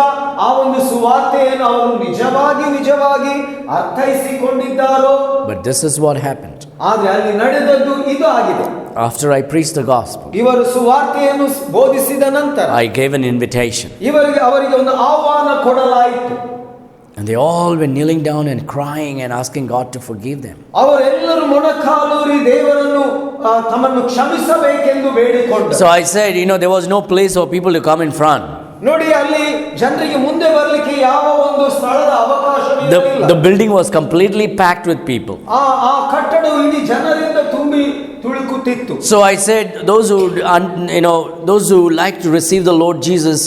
ಆ ಒಂದು ಸುವಾರ್ತೆಯನ್ನು ಅವರು ನಿಜವಾಗಿ ಅರ್ಥೈಸಿಕೊಂಡಿದ್ದಾರೋ? But this is what happened. ಆದರೆ ಅಲ್ಲಿ ನಡೆದದ್ದು ಇದು ಆಗಿದೆ. After I preached the gospel, ಇವರು ಸುವಾರ್ತೆಯನ್ನು ಬೋಧಿಸಿದ ನಂತರ I gave an invitation. ಅವರಿಗೆ ಒಂದು ಆಹ್ವಾನ ಕೊಡಲಾಯಿತು. And they all were kneeling down and crying and asking God to forgive them. ಅವರೆಲ್ಲರೂ ಮೊಣಕಾಲೂರಿ ದೇವರನ್ನು ತಮ್ಮನ್ನು ಕ್ಷಮಿಸಬೇಕೆಂದು ಬೇಡಿಕೊಂಡರು. So I said, there was no place for people to come in front. ನೋಡಿ, ಅಲ್ಲಿ ಜನರಿಗೆ ಮುಂದೆ ಬರಲಿಕ್ಕೆ ಯಾವ ಒಂದು ಸ್ಥಳದ ಅವಕಾಶವಿರಲಿಲ್ಲ. The building was completely packed with people. ಆ ಕಟ್ಟಡವು ಇಡೀ ಜನರಿಂದ ತುಂಬಿ ತುಳುಕುತ್ತಿತ್ತು. So I said, those who like to receive the Lord Jesus,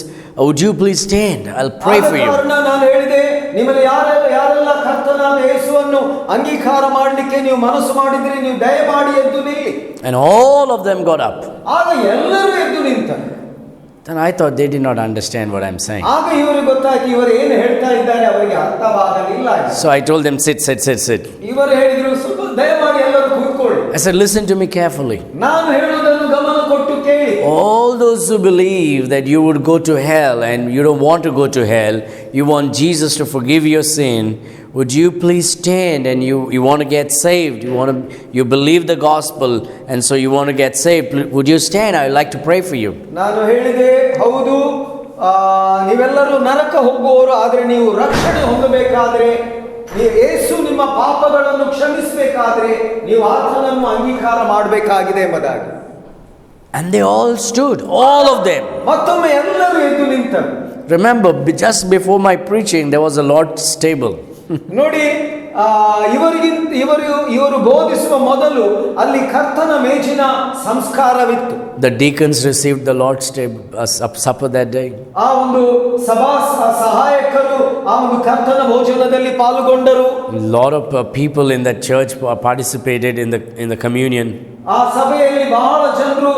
would you please stand? I'll pray for you. ನಾನು ಹೇಳಿದೆ, ನಿಮ್ಮಲ್ಲಿ ಯಾರೆಲ್ಲ ಕರ್ತನಾದ ಯೇಸುವನ್ನು ಅಂಗೀಕಾರ ಮಾಡಲಿಕ್ಕೆ ನೀವು ಮನಸ್ಸು ಮಾಡಿದ್ರೆ ನೀವು ದಯಮಾಡಿ ಎದ್ದು ನಿಲ್ಲಿ. And all of them got up. ಆಗ ಎಲ್ಲರೂ ಎದ್ದು ನಿಂತರು. Then I thought they did not understand what I'm saying. ಆಗ ಇವರಿಗೆ ಗೊತ್ತಾಯ್ತು, ಇವರು ಏನು ಹೇಳ್ತಾ ಇದ್ದಾರೆ ಅವರಿಗೆ ಅರ್ಥವಾಗಲಿಲ್ಲ. So I told them, sit. ಇವರು ಹೇಳಿದ್ರು, ಸ್ವಲ್ಪ ದಯಮಾಡಿ ಎಲ್ಲರೂ ಕೂತ್ಕೊಳ್ಳಿ. I said, listen to me carefully. ನಾನು ಹೇಳುವುದನ್ನು ಗಮನ ಕೊಟ್ಟು ಕೇಳಿ. All those who believe that you would go to hell and you don't want to go to hell, you want Jesus to forgive your sin, would you please stand? And you want to get saved, you believe the gospel and so you want to get saved, would you stand? I would like to pray for you. ನಾನು ಹೇಳಿದೆ, ಹೌದು, ನೀವೆಲ್ಲರೂ ನರಕ ಹೋಗುವವರು, ಆದರೆ ನೀವು ರಕ್ಷಣೆ ಹೊಂದಬೇಕಾದ್ರೆ, ಯೇಸು ನಿಮ್ಮ ಪಾಪಗಳನ್ನು ಕ್ಷಮಿಸಬೇಕಾದ್ರೆ ನೀವು ಆತನನ್ನು ಅಂಗೀಕಾರ ಮಾಡಬೇಕಾಗಿದೆ ಎಂಬುದಾಗಿ. And they all stood, all of them. ಮತ್ತೊಮ್ಮೆ ಎಲ್ಲರೂ ಎದ್ದು ನಿಂತರು. Remember, just before my preaching there was a Lord's table. ನೋಡಿ, ಇವರು ಬೋಧಿಸುವ ಮೊದಲು ಅಲ್ಲಿ ಕರ್ತನ ಮೇಜಿನ ಸಂಸ್ಕಾರವಿತ್ತು. The deacons received the Lord's supper that day. ಆ ಒಂದು ಸಭಾ ಸಹಾಯಕರು ಆ ಒಂದು ಕರ್ತನ ಭೋಜನದಲ್ಲಿ ಪಾಲ್ಗೊಂಡರು. A lot of people in that church participated in the communion. ಆ ಸಭೆಯಲ್ಲಿ ಬಹಳ ಜನರು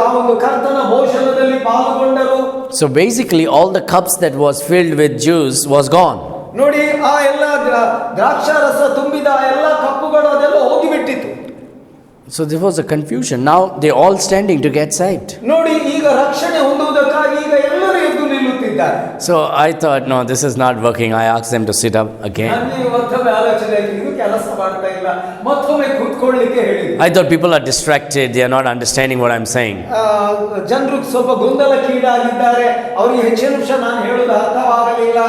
ಆ ಒಂದು ಕರ್ತನ ಭೋಜನದಲ್ಲಿ ಪಾಲ್ಗೊಂಡರು. So basically all the cups that was filled with juice was gone. ನೋಡಿ, ಆ ಎಲ್ಲ ದ್ರಾಕ್ಷಾರಸ ತುಂಬಿದ ಎಲ್ಲ ಕಪ್ಪುಗಳು ಅದೆಲ್ಲ ಹೋಗಿಬಿಟ್ಟಿತ್ತು. So there was a confusion. Now they all standing to get saved. ನೋಡಿ, ಈಗ ರಕ್ಷಣೆ ಹೊಂದುವುದಕ್ಕಾಗಿ ಈಗ ಎಲ್ಲರೂ ಎದ್ದು ನಿಲ್ಲುತ್ತಿದ್ದಾರೆ. So I thought, no, this is not working. I asked them to sit up again. ಮತ್ತೊಮ್ಮೆ ಆಲೋಚನೆ, ಇದು ಕೆಲಸ ಮಾಡ್ತಾ ಇಲ್ಲ, ಮತ್ತೊಮ್ಮೆ ಕೂತ್ಕೊಳ್ಳಿಕ್ಕೆ ಹೇಳಿದ್ರು. I thought people are distracted. They are not understanding what I'm saying. ಜನರು ಸ್ವಲ್ಪ ಗೊಂದಲಕ್ಕೀಡಾಗಿದ್ದಾರೆ, ಅವರಿಗೆ ಹೆಚ್ಚಿನ ನಿಮಿಷ ನಾನು ಹೇಳೋದು ಅರ್ಥವಾಗಲಿಲ್ಲ.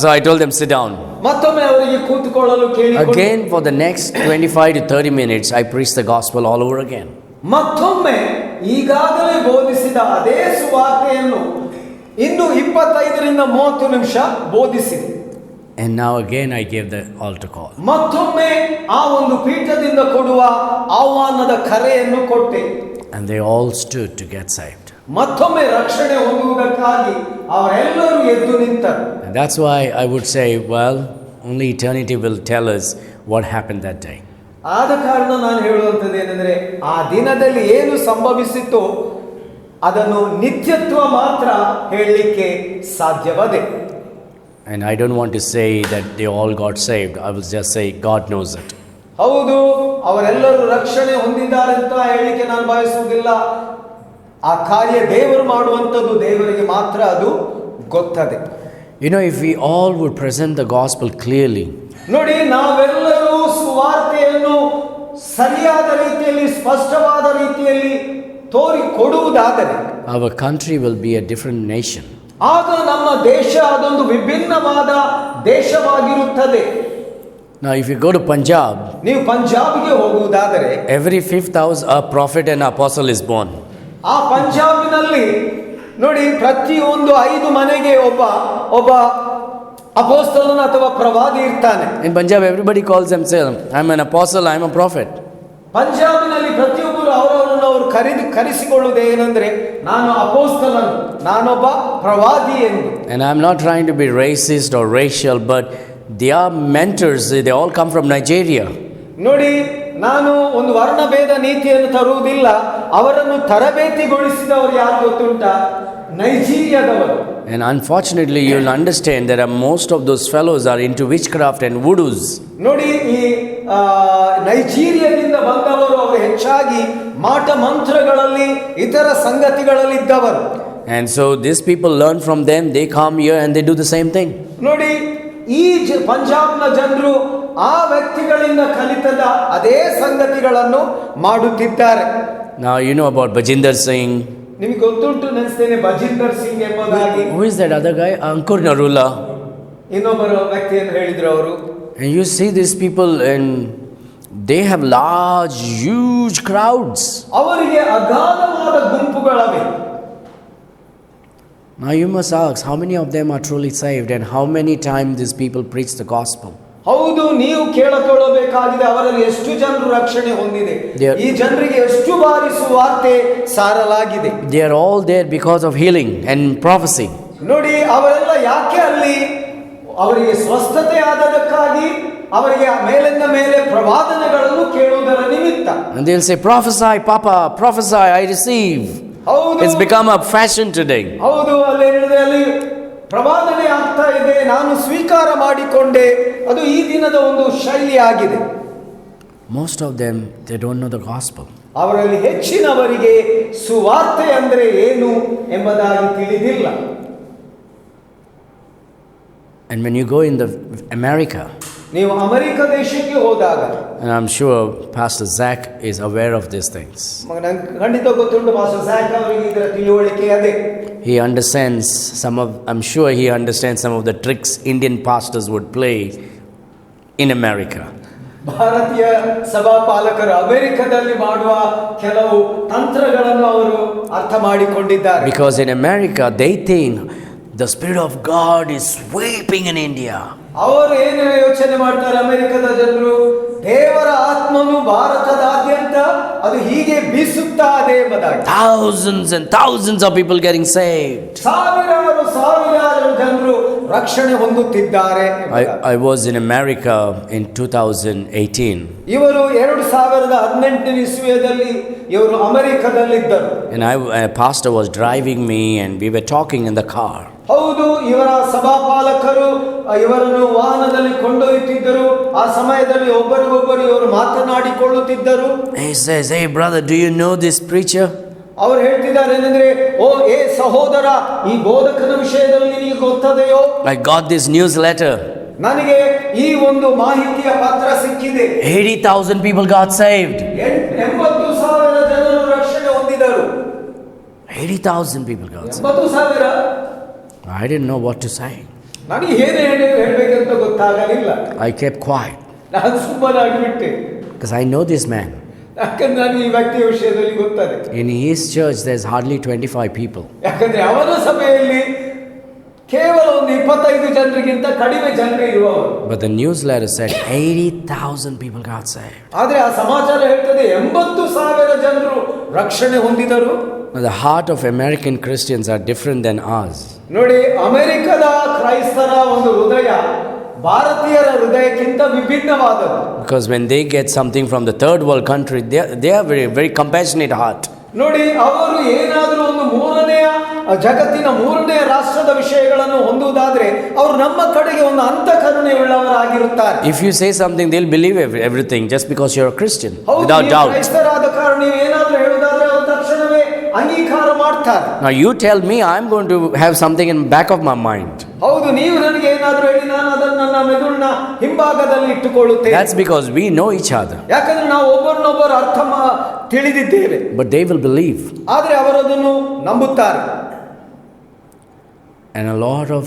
So I told them, sit down. ಮತ್ತೊಮ್ಮೆ ಅವರಿಗೆ ಕೂತ್ಕೊಳ್ಳಲು ಕೇಳಿಕೊಂಡೆ. Again for the next 25 to 30 minutes I preached the gospel all over again. ಮತ್ತೊಮ್ಮೆ ಈಗಾಗಲೇ ಬೋಧಿಸಿದ ಅದೇ ಸುವಾರ್ತೆಯನ್ನು ಇನ್ನು 25 ರಿಂದ 30 ನಿಮಿಷ ಬೋಧಿಸಿದೆ. And now again I gave the altar call. ಮತ್ತೊಮ್ಮೆ ಆ ಒಂದು ಪೀಠದಿಂದ ಕೊಡುವ ಆಹ್ವಾನದ ಕರೆಯನ್ನು ಕೊಟ್ಟೆ. And they all stood to get saved. ಮತ್ತೊಮ್ಮೆ ರಕ್ಷಣೆ ಹೊಂದುವುದಕ್ಕಾಗಿ ಅವರೆಲ್ಲರೂ ಎದ್ದು ನಿಂತರು. And that's why I would say, well, only eternity will tell us what happened that day. ಆದ ಕಾರಣ ನಾನು ಹೇಳುವಂಥದ್ದು ಏನೆಂದರೆ, ಆ ದಿನದಲ್ಲಿ ಏನು ಸಂಭವಿಸಿತು ಅದನ್ನು ನಿತ್ಯತ್ವ ಮಾತ್ರ ಹೇಳಲಿಕ್ಕೆ ಸಾಧ್ಯವದೆ. And I don't want to say that they all got saved. I will just say God knows it. ಹೌದು, ಅವರೆಲ್ಲರೂ ರಕ್ಷಣೆ ಹೊಂದಿದ್ದಾರೆ ಅಂತ ಹೇಳಲಿಕ್ಕೆ ನಾನು ಬಯಸುವುದಿಲ್ಲ. ಆ ಕಾರ್ಯ ದೇವರು ಮಾಡುವಂಥದ್ದು ದೇವರಿಗೆ ಮಾತ್ರ ಅದು ಗೊತ್ತದೆ. If we all would present the gospel clearly, ನೋಡಿ, ನಾವೆಲ್ಲರೂ ಸುವಾರ್ತೆಯನ್ನು ಸರಿಯಾದ ರೀತಿಯಲ್ಲಿ ಸ್ಪಷ್ಟವಾದ ರೀತಿಯಲ್ಲಿ ತೋರಿ ಕೊಡುವುದಾದರೆ our country will be a different nation. ಆಗ ನಮ್ಮ ದೇಶ ಅದೊಂದು ವಿಭಿನ್ನವಾದ ದೇಶವಾಗಿರುತ್ತದೆ. Now if you go to Punjab, ನೀವು ಪಂಜಾಬ್ಗೆ ಹೋಗುವುದಾದರೆ every 5th house a prophet and apostle is born. ಆ ಪಂಜಾಬಿನಲ್ಲಿ ನೋಡಿ, ಪ್ರತಿಯೊಂದು 5 ಮನೆಗೆ ಒಬ್ಬ ಅಪೊಸ್ತಲನ ಅಥವಾ ಪ್ರವಾದಿ ಇರ್ತಾನೆ. In Punjab everybody calls themselves, I'm an apostle, I'm a prophet. ಪಂಜಾಬಿನಲ್ಲಿ ಪ್ರತಿಯೊಬ್ಬರು ಅವರವರನ್ನು ಅವರು ಕರೆಸಿಕೊಳ್ಳುವುದು ಏನಂದ್ರೆ ನಾನು ಅಪೊಸ್ತಲನು, ನಾನೊಬ್ಬ ಪ್ರವಾದಿ ಎಂದು. And I'm not trying to be racist or racial, but their mentors, they all come from Nigeria. ನೋಡಿ, ನಾನು ಒಂದು ವರ್ಣಭೇದ ನೀತಿಯನ್ನು ತರುವುದಿಲ್ಲ. ಅವರನ್ನು ತರಬೇತಿಗೊಳಿಸಿದವರು ಯಾರು ಗೊತ್ತುಂಟಾ? ನೈಜೀರಿಯಾದವರು. And unfortunately, you'll understand that most of those fellows are into witchcraft and voodoos. ನೋಡಿ, ಈ ನೈಜೀರಿಯಾದಿಂದ ಬಂದವರು ಅವರು ಹೆಚ್ಚಾಗಿ ಮಾಟ ಮಂತ್ರಗಳಲ್ಲಿ ಇತರ ಸಂಗತಿಗಳಲ್ಲಿ ಇದ್ದವರು. And so these people learn from them, they come here and they do the same thing. ನೋಡಿ, ಈ ಪಂಜಾಬ್ನ ಜನರು ಆ ವ್ಯಕ್ತಿಗಳಿಂದ ಕಲಿತದ ಅದೇ ಸಂಗತಿಗಳನ್ನು ಮಾಡುತ್ತಿದ್ದಾರೆ. Now you know about Bajinder Singh. ನಿಮಗೆ ಗೊತ್ತುಂಟು ನೆನೆಸ್ತೇನೆ, ಬಜಿಂದರ್ ಸಿಂಗ್ ಎಂಬುದಾಗಿ. Who is that other guy? Ankur Narula. ಇನ್ನೊಬ್ಬರು ವ್ಯಕ್ತಿಯನ್ನು ಹೇಳಿದ್ರು ಅವರು. And you see these people and they have large, huge crowds. ಅವರಿಗೆ ಅಗಾಧವಾದ ಗುಂಪುಗಳಿವೆ. Now you must ask, how many of them are truly saved and how many times these people preach the gospel? ಹೌದು, ನೀವು ಕೇಳಿಕೊಳ್ಳಬೇಕಾಗಿದೆ, ಅವರಲ್ಲಿ ಎಷ್ಟು ಜನರು ರಕ್ಷಣೆ ಹೊಂದಿದೆ, ಈ ಜನರಿಗೆ ಎಷ್ಟು ಬಾರಿ ಸುವಾರ್ತೆ ಸಾರಲಾಗಿದೆ. They are all there because of healing and prophecy. ನೋಡಿ, ಅವರೆಲ್ಲ ಯಾಕೆ ಅಲ್ಲಿ? ಅವರಿಗೆ ಸ್ವಸ್ಥತೆ ಆದದಕ್ಕಾಗಿ, ಅವರಿಗೆ ಮೇಲಿಂದ ಮೇಲೆ ಪ್ರವಾದನೆಗಳನ್ನು ಕೇಳುವುದರ ನಿಮಿತ್ತ. And they'll say, prophesy, Papa, prophesy, I receive. ಹೌದು, it's become a fashion today. ಹೌದು, ಅಲ್ಲಿ ಪ್ರವಾದನೆ ಆಗ್ತಾ ಇದೆ, ನಾನು ಸ್ವೀಕಾರ ಮಾಡಿಕೊಂಡೆ, ಅದು ಈ ದಿನದ ಒಂದು ಶೈಲಿ ಆಗಿದೆ. Most of them, they don't know the gospel. ಅವರಲ್ಲಿ ಹೆಚ್ಚಿನವರಿಗೆ ಸುವಾರ್ತೆ ಅಂದ್ರೆ ಏನು ಎಂಬುದಾಗಿ ತಿಳಿದಿಲ್ಲ. And when you go in the America, ನೀವು ಅಮೆರಿಕ ದೇಶಕ್ಕೆ ಹೋದಾಗ, and I'm sure Pastor Zach is aware of these things. ಖಂಡಿತ ಗೊತ್ತುಂಟು ಪಾಸ್ಟರ್ ಝಾಕ್ ಅವರಿಗೆ ಇದರ ತಿಳುವಳಿಕೆ ಅದೇ. He understands I'm sure he understands some of the tricks Indian pastors would play in America. ಭಾರತೀಯ ಸಭಾಪಾಲಕರು ಅಮೆರಿಕದಲ್ಲಿ ಮಾಡುವ ಕೆಲವು ತಂತ್ರಗಳನ್ನು ಅವರು ಅರ್ಥ ಮಾಡಿಕೊಂಡಿದ್ದಾರೆ. Because in America they think the Spirit of God is sweeping in India. ಅವರು ಏನು ಯೋಚನೆ ಮಾಡ್ತಾರೆ ಅಮೆರಿಕದ ಜನರು, ದೇವರ ಆತ್ಮನು ಭಾರತದಾದ್ಯಂತ ಅದು ಹೀಗೆ ಬೀಸುತ್ತಾ ಇದೆ ಎಂಬುದಾಗಿ. Thousands and thousands of people getting saved. ಸಾವಿರಾರು ಜನರು ರಕ್ಷಣೆ ಹೊಂದುತ್ತಿದ್ದಾರೆ. I was in America in 2018. ಇವರು 2018 ಇಸ್ವಿಯಲ್ಲಿ ಇವರು ಅಮೆರಿಕದಲ್ಲಿದ್ದರು. And a pastor was driving me and we were talking in the car. ಹೌದು, ಇವರ ಸಭಾಪಾಲಕರು ಇವರನ್ನು ವಾಹನದಲ್ಲಿ ಕೊಂಡೊಯ್ಯುತ್ತಿದ್ದರು. ಆ ಸಮಯದಲ್ಲಿ ಒಬ್ಬರಿಗೊಬ್ಬರು ಇವರು ಮಾತನಾಡಿಕೊಳ್ಳುತ್ತಿದ್ದರು. He says, hey brother, do you know this preacher? ಅವರು ಹೇಳ್ತಿದ್ದಾರೆ ಏನಂದ್ರೆ, ಏ ಸಹೋದರ, ಈ ಬೋಧಕನ ವಿಷಯದಲ್ಲಿ ನಿನಗೆ ಗೊತ್ತದೆಯೋ? I got this newsletter. ನನಗೆ ಈ ಒಂದು ಮಾಹಿತಿಯ ಪತ್ರ ಸಿಕ್ಕಿದೆ. 80,000 people got saved. 80,000 ಜನರು ರಕ್ಷಣೆ ಹೊಂದಿದರು. 80,000 people got saved. 80,000. I didn't know what to say. ನನಗೆ ಏನು ಹೇಳಬೇಕಂತ ಗೊತ್ತಾಗಲಿಲ್ಲ. I kept quiet. ನಾನು ಸುಮ್ಮನಾಗಿಬಿಟ್ಟೆ. Because I know this man. ಯಾಕಂದ್ರೆ ನನಗೆ ಈ ವ್ಯಕ್ತಿಯ ವಿಷಯದಲ್ಲಿ ಗೊತ್ತದೆ. In his church there's hardly 25 people. ಯಾಕಂದ್ರೆ ಅವನ ಸಭೆಯಲ್ಲಿ ಕೇವಲ ಒಂದು 25 ಜನರಿಗಿಂತ ಕಡಿಮೆ ಜನರು ಇರುವವರು. But the newsletter said 80,000 people got saved. ಆದರೆ ಆ ಸಮಾಚಾರ ಹೇಳ್ತದೆ 80,000 ಜನರು ರಕ್ಷಣೆ ಹೊಂದಿದರು. The heart of American Christians are different than ours. ನೋಡಿ, ಅಮೆರಿಕದ ಕ್ರೈಸ್ತರ ಒಂದು ಹೃದಯ ಭಾರತೀಯರ ಹೃದಯಕ್ಕಿಂತ ವಿಭಿನ್ನವಾದದ್ದು. Because when they get something from the third world country, they are very, very compassionate heart. ನೋಡಿ, ಅವರು ಏನಾದರೂ ಒಂದು ಜಗತ್ತಿನ ಮೂರನೆಯ ರಾಷ್ಟ್ರದ ವಿಷಯಗಳನ್ನು ಹೊಂದುವುದಾದ್ರೆ ಅವರು ನಮ್ಮ ಕಡೆಗೆ ಒಂದು ಅಂತಃಕರುಣೆ ಉಳ್ಳವರಾಗಿರುತ್ತಾರೆ. If you say something, they'll believe everything just because you're a Christian, without doubt. ಕ್ರೈಸ್ತರಾದ ಕಾರಣ ನೀವು ಏನಾದರೂ ಹೇಳುವುದಾದ್ರೆ ಅವರು ತಕ್ಷಣವೇ ಅಂಗೀಕಾರ ಮಾಡ್ತಾರೆ. Now you tell me, I'm going to have something in back of my mind. ಹೌದು, ನೀವು ನನಗೆ ಏನಾದರೂ ಹೇಳಿ ನಾನು ಅದನ್ನು ನನ್ನ ಮೆದುಳಿನ ಹಿಂಭಾಗದಲ್ಲಿ ಇಟ್ಟುಕೊಳ್ಳುತ್ತೇನೆ. That's because we know each other. ಯಾಕಂದ್ರೆ ನಾವು ಒಬ್ಬರನ್ನೊಬ್ಬರು ಅರ್ಥ ತಿಳಿದಿದ್ದೇವೆ. But they will believe. ಆದರೆ ಅವರು ಅದನ್ನು ನಂಬುತ್ತಾರೆ. And a lot of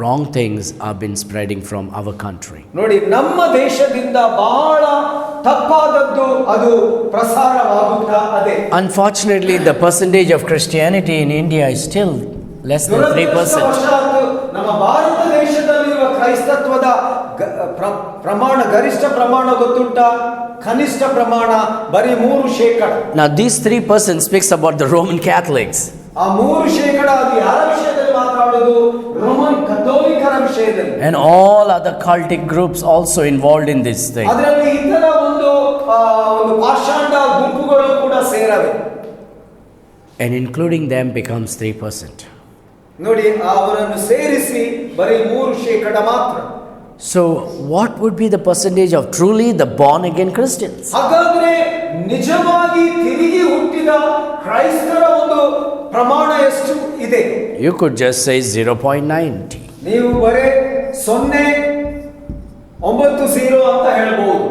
wrong things have been spreading from our country. ನೋಡಿ, ನಮ್ಮ ದೇಶದಿಂದ ಬಹಳ ತಪ್ಪಾದದ್ದು ಅದು ಪ್ರಸಾರವಾಗುತ್ತಾ ಇದೆ. Unfortunately, the percentage of Christianity in India is still less than 3%. ನಮ್ಮ ಭಾರತ ದೇಶದಲ್ಲಿರುವ ಕ್ರೈಸ್ತತ್ವದ ಪ್ರಮಾಣ ಗರಿಷ್ಠ ಪ್ರಮಾಣ ಗೊತ್ತುಂಟಾ? ಕನಿಷ್ಠ ಪ್ರಮಾಣ ಬರೀ 3%. Now these 3% speaks about the Roman Catholics. ಆ 3% ಅದು ಯಾರ ವಿಷಯದಲ್ಲಿ ಮಾತಾಡೋದು? ರೋಮನ್ ಕಥೋಲಿಕರ ವಿಷಯದಲ್ಲಿ. And all other cultic groups also involved in this thing. ಅದರಲ್ಲಿ ಇತರ ಒಂದು ಪಾಷಾಂಡ ಗುಂಪುಗಳು ಕೂಡ ಸೇರವೆ. And including them becomes 3%. ನೋಡಿ, ಅವರನ್ನು ಸೇರಿಸಿ ಬರೀ 3% ಮಾತ್ರ. So what would be the percentage of truly the born again Christians? ಹಾಗಾದ್ರೆ ನಿಜವಾಗಿ ತಿರುಗಿ ಹುಟ್ಟಿದ ಕ್ರೈಸ್ತರ ಒಂದು ಪ್ರಮಾಣ ಎಷ್ಟು ಇದೆ? You could just say 0.90. ನೀವು ಬರೇ 0.90 ಅಂತ ಹೇಳ್ಬಹುದು.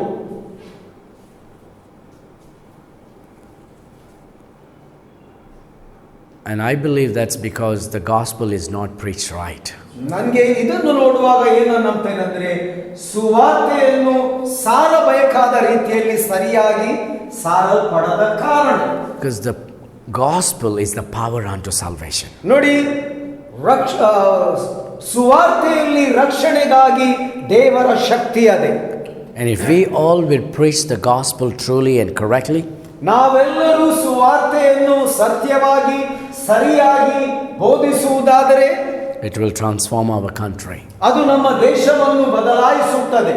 And I believe that's because the gospel is not preached right. ನನಗೆ ಇದನ್ನು ನೋಡುವಾಗ ಏನು ನಂಬ್ತೇನೆಂದ್ರೆ, ಸುವಾರ್ತೆಯನ್ನು ಸಾರಬೇಕಾದ ರೀತಿಯಲ್ಲಿ ಸರಿಯಾಗಿ ಸಾರಲ್ಪಡದ ಕಾರಣ. Because the gospel is the power unto salvation. ನೋಡಿ, ಸುವಾರ್ತೆಯಲ್ಲಿ ರಕ್ಷಣೆಗಾಗಿ ದೇವರ ಶಕ್ತಿ ಅದೇ. And if we all will preach the gospel truly and correctly, ನಾವೆಲ್ಲರೂ ಸುವಾರ್ತೆಯನ್ನು ಸತ್ಯವಾಗಿ ಸರಿಯಾಗಿ ಬೋಧಿಸುವುದಾದರೆ it will transform our country. ಅದು ನಮ್ಮ ದೇಶವನ್ನು ಬದಲಾಯಿಸುತ್ತದೆ.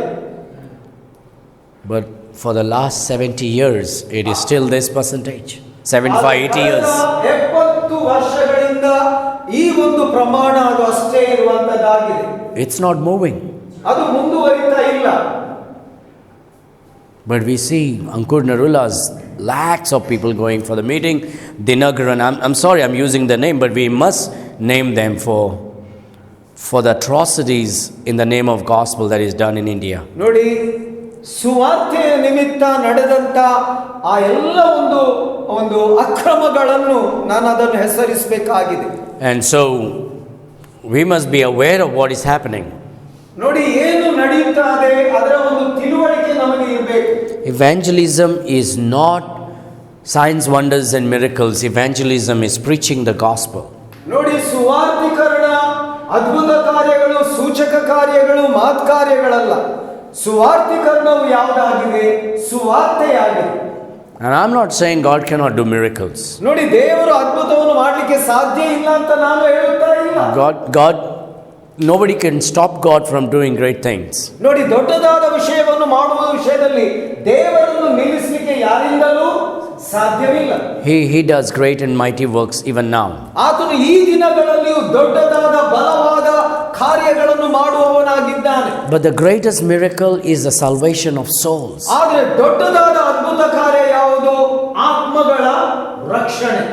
But for the last 70 years, it is still this percentage. 75-80 years. 70 ವರ್ಷಗಳಿಂದ ಈ ಒಂದು ಪ್ರಮಾಣ ಅದು ಅಷ್ಟೇ ಇರುವಂತದ್ದಾಗಿದೆ. It's not moving. ಅದು ಮುಂದುವರಿತಾ ಇಲ್ಲ. But we see Ankur Narula's lakhs of people going for the meeting. Dinagaran, I'm sorry I'm using the name, but we must name them for the atrocities in the name of gospel that is done in India. ನೋಡಿ, ಸುವಾರ್ತೆಯ ನಿಮಿತ್ತ ನಡೆದಂತ ಆ ಎಲ್ಲ ಒಂದು ಅಕ್ರಮಗಳನ್ನು ನಾನು ಅದನ್ನು ಹೆಸರಿಸಬೇಕಾಗಿದೆ. And so we must be aware of what is happening. ನೋಡಿ, ಏನು ನಡೆಯುತ್ತಾ ಇದೆ ಅದರ ಒಂದು ತಿಳುವಳಿಕೆ ನಮಗೆ ಇರಬೇಕು. Evangelism is not signs, wonders and miracles. Evangelism is preaching the gospel. ನೋಡಿ, ಸುವಾರ್ತೀಕರಣ ಅದ್ಭುತ ಕಾರ್ಯಗಳು, ಸೂಚಕ ಕಾರ್ಯಗಳು, ಮಾತ್ ಕಾರ್ಯಗಳಲ್ಲ. ಸುವಾರ್ತೀಕರಣವು ಯಾವುದಾಗಿದೆ? ಸುವಾರ್ತೆಯಾಗಿದೆ. And I'm not saying God cannot do miracles. ನೋಡಿ, ದೇವರು ಅದ್ಭುತವನ್ನು ಮಾಡಲಿಕ್ಕೆ ಸಾಧ್ಯ ಇಲ್ಲ ಅಂತ ನಾನು ಹೇಳುತ್ತಾ ಇಲ್ಲ. God nobody can stop God from doing great things. ನೋಡಿ, ದೊಡ್ಡದಾದ ವಿಷಯವನ್ನು ಮಾಡುವ ವಿಷಯದಲ್ಲಿ ದೇವರನ್ನು ನಿಲ್ಲಿಸಲಿಕ್ಕೆ ಯಾರಿಂದಲೂ ಸಾಧ್ಯವಿಲ್ಲ. He does great and mighty works even now. ಆತನು ಈ ದಿನಗಳಲ್ಲಿಯೂ ದೊಡ್ಡದಾದ ಬಲವಾದ ಕಾರ್ಯಗಳನ್ನು ಮಾಡುವವನಾಗಿದ್ದಾನೆ. But the greatest miracle is the salvation of souls. ಆದರೆ ದೊಡ್ಡದಾದ ಅದ್ಭುತ ಕಾರ್ಯ ಯಾವುದು? ಆತ್ಮಗಳ ರಕ್ಷಣೆ.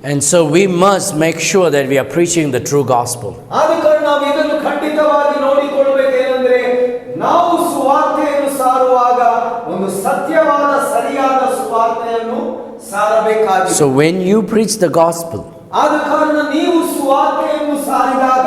And so we must make sure that we are preaching the true gospel. ಆದ ಕಾರಣ ನಾವು ಇದನ್ನು ಖಂಡಿತವಾಗಿ ನೋಡಿಕೊಳ್ಳಬೇಕೇನೆಂದರೆ, ನಾವು ಸುವಾರ್ತೆಯನ್ನು ಸಾರುವಾಗ ಒಂದು ಸತ್ಯವಾದ ಸರಿಯಾದ ಸುವಾರ್ತೆಯನ್ನು ಸಾರಬೇಕಾಗಿದೆ. So when you preach the gospel, ಆದ ಕಾರಣ ನೀವು ಸುವಾರ್ತೆಯನ್ನು ಸಾರಿದಾಗ,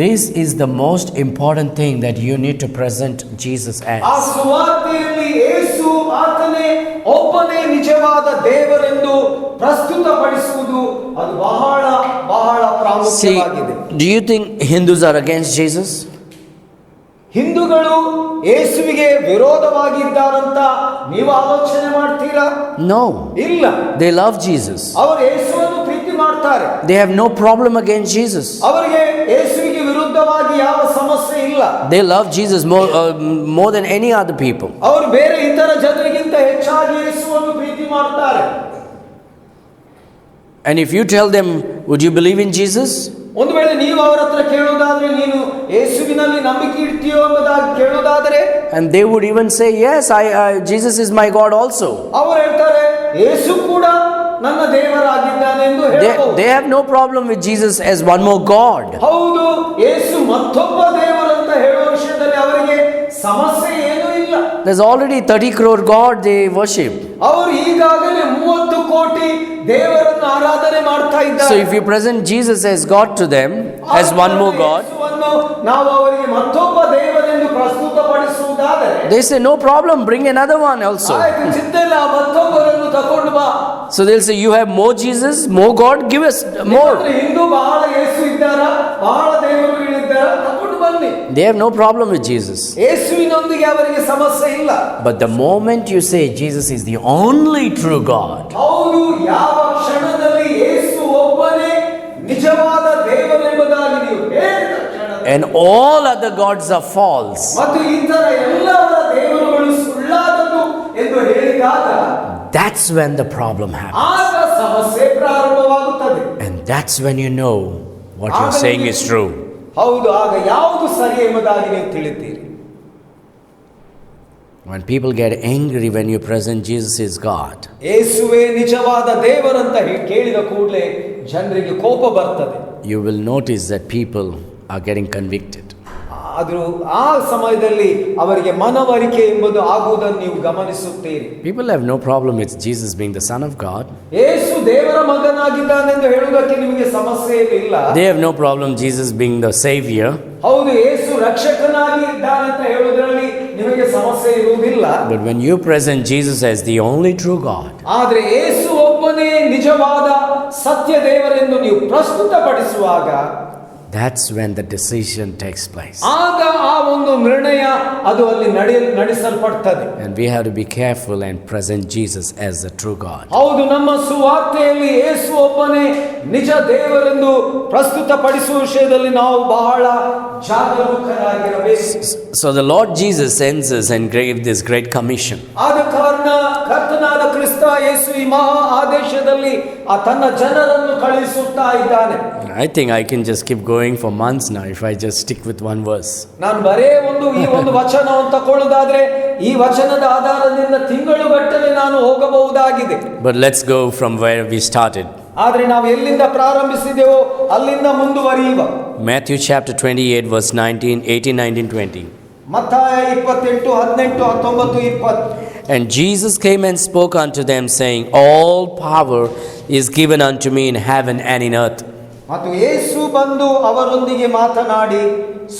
this is the most important thing that you need to present Jesus as. ಆ ಸುವಾರ್ತೆಯಲ್ಲಿ ಯೇಸು ಆತನೇ ಒಬ್ಬನೇ ನಿಜವಾದ ದೇವರೆಂದು ಪ್ರಸ್ತುತಪಡಿಸುವುದು ಅದು ಬಹಳ ಬಹಳ ಪ್ರಾಮುಖ್ಯವಾಗಿದೆ. Do you think Hindus are against Jesus? ಹಿಂದೂಗಳು ಯೇಸುವಿಗೆ ವಿರೋಧವಾಗಿದ್ದಾರಂತ ನೀವು ಆಲೋಚನೆ ಮಾಡ್ತೀರಾ? No. ಇಲ್ಲ. They love Jesus. ಅವರು ಯೇಸುವನ್ನು ಪ್ರೀತಿ ಮಾಡ್ತಾರೆ. They have no problem against Jesus. ಅವರಿಗೆ ಯೇಸುವಿಗೆ ವಿರುದ್ಧವಾಗಿ ಯಾವ ಸಮಸ್ಯೆ ಇಲ್ಲ. They love Jesus more than any other people. ಅವರು ಬೇರೆ ಇತರ ಜನರಿಗಿಂತ ಹೆಚ್ಚಾಗಿ ಯೇಸುವನ್ನು ಪ್ರೀತಿ ಮಾಡ್ತಾರೆ. And if you tell them, would you believe in Jesus? ಒಂದು ವೇಳೆ ನೀವು ಅವರ ಹತ್ರ ಕೇಳೋದಾದ್ರೆ, ನೀನು ಯೇಸುವಿನಲ್ಲಿ ನಂಬಿಕೆ ಇಡ್ತೀಯೋ ಎಂಬುದಾಗಿ ಕೇಳೋದಾದರೆ, and they would even say, yes, Jesus is my God also. ಅವರು ಹೇಳ್ತಾರೆ, ಯೇಸು ಕೂಡ ನನ್ನ ದೇವರಾಗಿದ್ದಾನೆ ಎಂದು ಹೇಳಬಹುದು. They have no problem with Jesus as one more God. ಹೌದು, ಯೇಸು ಮತ್ತೊಬ್ಬ ದೇವರಂತ ಹೇಳುವ ವಿಷಯದಲ್ಲಿ ಅವರಿಗೆ ಸಮಸ್ಯೆ ಏನೂ ಇಲ್ಲ. There's already 30 crore God they worship. ಅವರು ಈಗಾಗಲೇ 30 ಕೋಟಿ ದೇವರನ್ನು ಆರಾಧನೆ ಮಾಡ್ತಾ ಇದ್ದಾರೆ. So if you present Jesus as God to them, as one more God, ನಾವು ಅವರಿಗೆ ಮತ್ತೊಬ್ಬ ದೇವರೆಂದು ಪ್ರಸ್ತುತಪಡಿಸುವುದಾದರೆ, they say no problem, bring another one also. ಆಯ್ತು, ಚಿಂತೆಲ್ಲ ಮತ್ತೊಬ್ಬರನ್ನು ತಕೊಂಡು ಬಾ. So they'll say, you have more Jesus, more God, give us more. Hindu ಬಹಳ ಯೇಸು ಇದ್ದಾರಾ, ಬಹಳ ದೇವರುಗಳಿದ್ದಾರಾ, ತಕೊಂಡು ಬನ್ನಿ. They have no problem with Jesus. ಯೇಸುವಿನೊಂದಿಗೆ ಅವರಿಗೆ ಸಮಸ್ಯೆ ಇಲ್ಲ. But the moment you say Jesus is the only true God, ಹೌದು, ಯಾವ ಕ್ಷಣದಲ್ಲಿ ಯೇಸು ಒಬ್ಬನೇ ನಿಜವಾದ ದೇವರೆಂಬುದಾಗಿ ನೀವು ಹೇಳಿದ ಕ್ಷಣದಲ್ಲಿ, and all other gods are false, ಮತ್ತು ಇತರ ಎಲ್ಲರ ದೇವರುಗಳು ಸುಳ್ಳಾದದ್ದು ಎಂದು ಹೇಳಿದಾಗ, that's when the problem happens. ಆಗ ಸಮಸ್ಯೆ ಪ್ರಾರಂಭವಾಗುತ್ತದೆ. And that's when you know what you're saying is true. ಹೌದು, ಆಗ ಯಾವುದು ಸರಿ ಎಂಬುದಾಗಿ ನೀವು ತಿಳಿತೀರಿ. When people get angry when you present Jesus is God, ಯೇಸುವೇ ನಿಜವಾದ ದೇವರಂತ ಕೇಳಿದ ಕೂಡಲೇ ಜನರಿಗೆ ಕೋಪ ಬರ್ತದೆ. you will notice that people are getting convicted. ಆದರೂ ಆ ಸಮಯದಲ್ಲಿ ಅವರಿಗೆ ಮನವರಿಕೆ ಎಂಬುದು ಆಗುವುದನ್ನು ನೀವು ಗಮನಿಸುತ್ತೀರಿ. People have no problem with Jesus being the Son of God. ಯೇಸು ದೇವರ ಮಗನಾಗಿದ್ದಾನೆಂದು ಹೇಳುವುದಕ್ಕೆ ನಿಮಗೆ ಸಮಸ್ಯೆ ಇಲ್ಲ. They have no problem Jesus being the Savior. ಹೌದು, ಯೇಸು ರಕ್ಷಕನಾಗಿ ಇದ್ದಾನಂತ ಹೇಳುವುದರಲ್ಲಿ ನಿಮಗೆ ಸಮಸ್ಯೆ ಇರುವುದಿಲ್ಲ. But when you present Jesus as the only true God, ಆದರೆ ಯೇಸು ಒಬ್ಬನೇ ನಿಜವಾದ ಸತ್ಯ ದೇವರೆಂದು ನೀವು ಪ್ರಸ್ತುತಪಡಿಸುವಾಗ, that's when the decision takes place. ಆಗ ಆ ಒಂದು ನಿರ್ಣಯ ಅದು ಅಲ್ಲಿ ನಡೆಸಲ್ಪಡ್ತದೆ. And we have to be careful and present Jesus as the true God. ಹೌದು, ನಮ್ಮ ಸುವಾರ್ತೆಯಲ್ಲಿ ಯೇಸು ಒಬ್ಬನೇ ನಿಜ ದೇವರೆಂದು ಪ್ರಸ್ತುತಪಡಿಸುವ ವಿಷಯದಲ್ಲಿ ನಾವು ಬಹಳ ಜಾಗರೂಕರಾಗಿರಬೇಕು. So the Lord Jesus sends us and gave this great commission. ಆದ ಕಾರಣ ಕರ್ತನಾದ ಕ್ರಿಸ್ತ ಯೇಸು ಈ ಮಹಾ ಆದೇಶದಲ್ಲಿ ತನ್ನ ಜನರನ್ನು ಕಳುಹಿಸುತ್ತಾ ಇದ್ದಾನೆ. I think I can just keep going for months now if I just stick with one verse. ನಾನು ಬರೇ ಈ ಒಂದು ವಚನವನ್ನು ತಕೊಳ್ಳುವುದಾದ್ರೆ ಈ ವಚನದ ಆಧಾರದಿಂದ ತಿಂಗಳುಗಟ್ಟಲೆ ನಾನು ಹೋಗಬಹುದಾಗಿದೆ. But let's go from where we started. ಆದರೆ ನಾವು ಎಲ್ಲಿಂದ ಪ್ರಾರಂಭಿಸಿದೆವೋ ಅಲ್ಲಿಂದ ಮುಂದುವರಿಯುವ. Matthew chapter 28 verse 19, 18, 19, 20. ಮತ್ತಾಯ 28, 18, 19, 20. And Jesus came and spoke unto them, saying, all power is given unto me in heaven and in earth. ಮತ್ತು ಯೇಸು ಬಂದು ಅವರೊಂದಿಗೆ ಮಾತನಾಡಿ,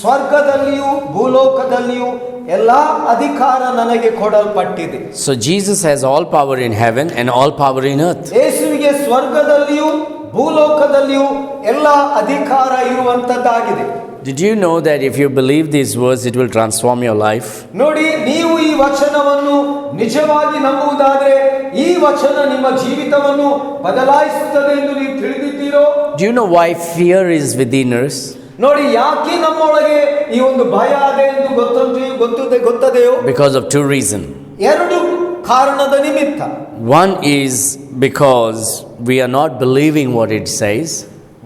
ಸ್ವರ್ಗದಲ್ಲಿಯೂ ಭೂಲೋಕದಲ್ಲಿಯೂ ಎಲ್ಲಾ ಅಧಿಕಾರ ನನಗೆ ಕೊಡಲ್ಪಟ್ಟಿದೆ. So Jesus has all power in heaven and all power in earth. ಯೇಸುವಿಗೆ ಸ್ವರ್ಗದಲ್ಲಿಯೂ ಭೂಲೋಕದಲ್ಲಿಯೂ ಎಲ್ಲಾ ಅಧಿಕಾರ ಇರುವಂತದ್ದಾಗಿದೆ. Did you know that if you believe these words, it will transform your life? ನೋಡಿ, ನೀವು ಈ ವಚನವನ್ನು ನಿಜವಾಗಿ ನಂಬುವುದಾದರೆ ಈ ವಚನ ನಿಮ್ಮ ಜೀವಿತವನ್ನು ಬದಲಾಯಿಸುತ್ತದೆ ಎಂದು ನೀವು ತಿಳಿದಿದ್ದೀರೋ? Do you know why fear is within us? ನೋಡಿ, ಯಾಕೆ ನಮ್ಮೊಳಗೆ ಈ ಒಂದು ಭಯ ಇದೆ ಎಂದು ಗೊತ್ತದೆಯೋ? Because of two reasons. ಎರಡು ಕಾರಣದ ನಿಮಿತ್ತ. One is because we are not believing what it says.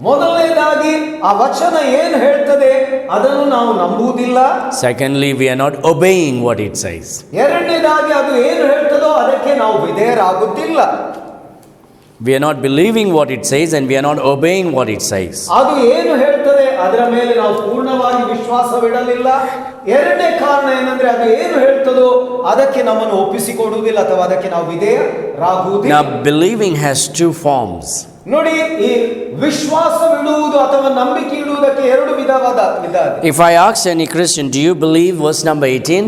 ಮೊದಲನೇದಾಗಿ ಆ ವಚನ ಏನು ಹೇಳ್ತದೆ ಅದನ್ನು ನಾವು ನಂಬುವುದಿಲ್ಲ. Secondly, we are not obeying what it says. ಎರಡನೇದಾಗಿ ಅದು ಏನು ಹೇಳ್ತದೋ ಅದಕ್ಕೆ ನಾವು ವಿಧೇಯರಾಗುತ್ತಿಲ್ಲ. We are not believing what it says and we are not obeying what it says. ಅದು ಏನು ಹೇಳ್ತದೆ ಅದರ ಮೇಲೆ ನಾವು ಪೂರ್ಣವಾಗಿ ವಿಶ್ವಾಸವಿಡಲಿಲ್ಲ. ಎರಡನೇ ಕಾರಣ ಏನಂದ್ರೆ ಅದು ಏನು ಹೇಳ್ತದೋ ಅದಕ್ಕೆ ನಮ್ಮನ್ನು ಒಪ್ಪಿಸಿಕೊಡುವುದಿಲ್ಲ ಅಥವಾ ಅದಕ್ಕೆ ನಾವು ವಿಧೇಯರಾಗುವುದಿಲ್ಲ. Now believing has two forms. ನೋಡಿ, ಈ ವಿಶ್ವಾಸವಿಡುವುದು ಅಥವಾ ನಂಬಿಕೆ ಇಡುವುದಕ್ಕೆ ಎರಡು ವಿಧವಾದ ವಿಧ. If I ask any Christian, do you believe verse number 18?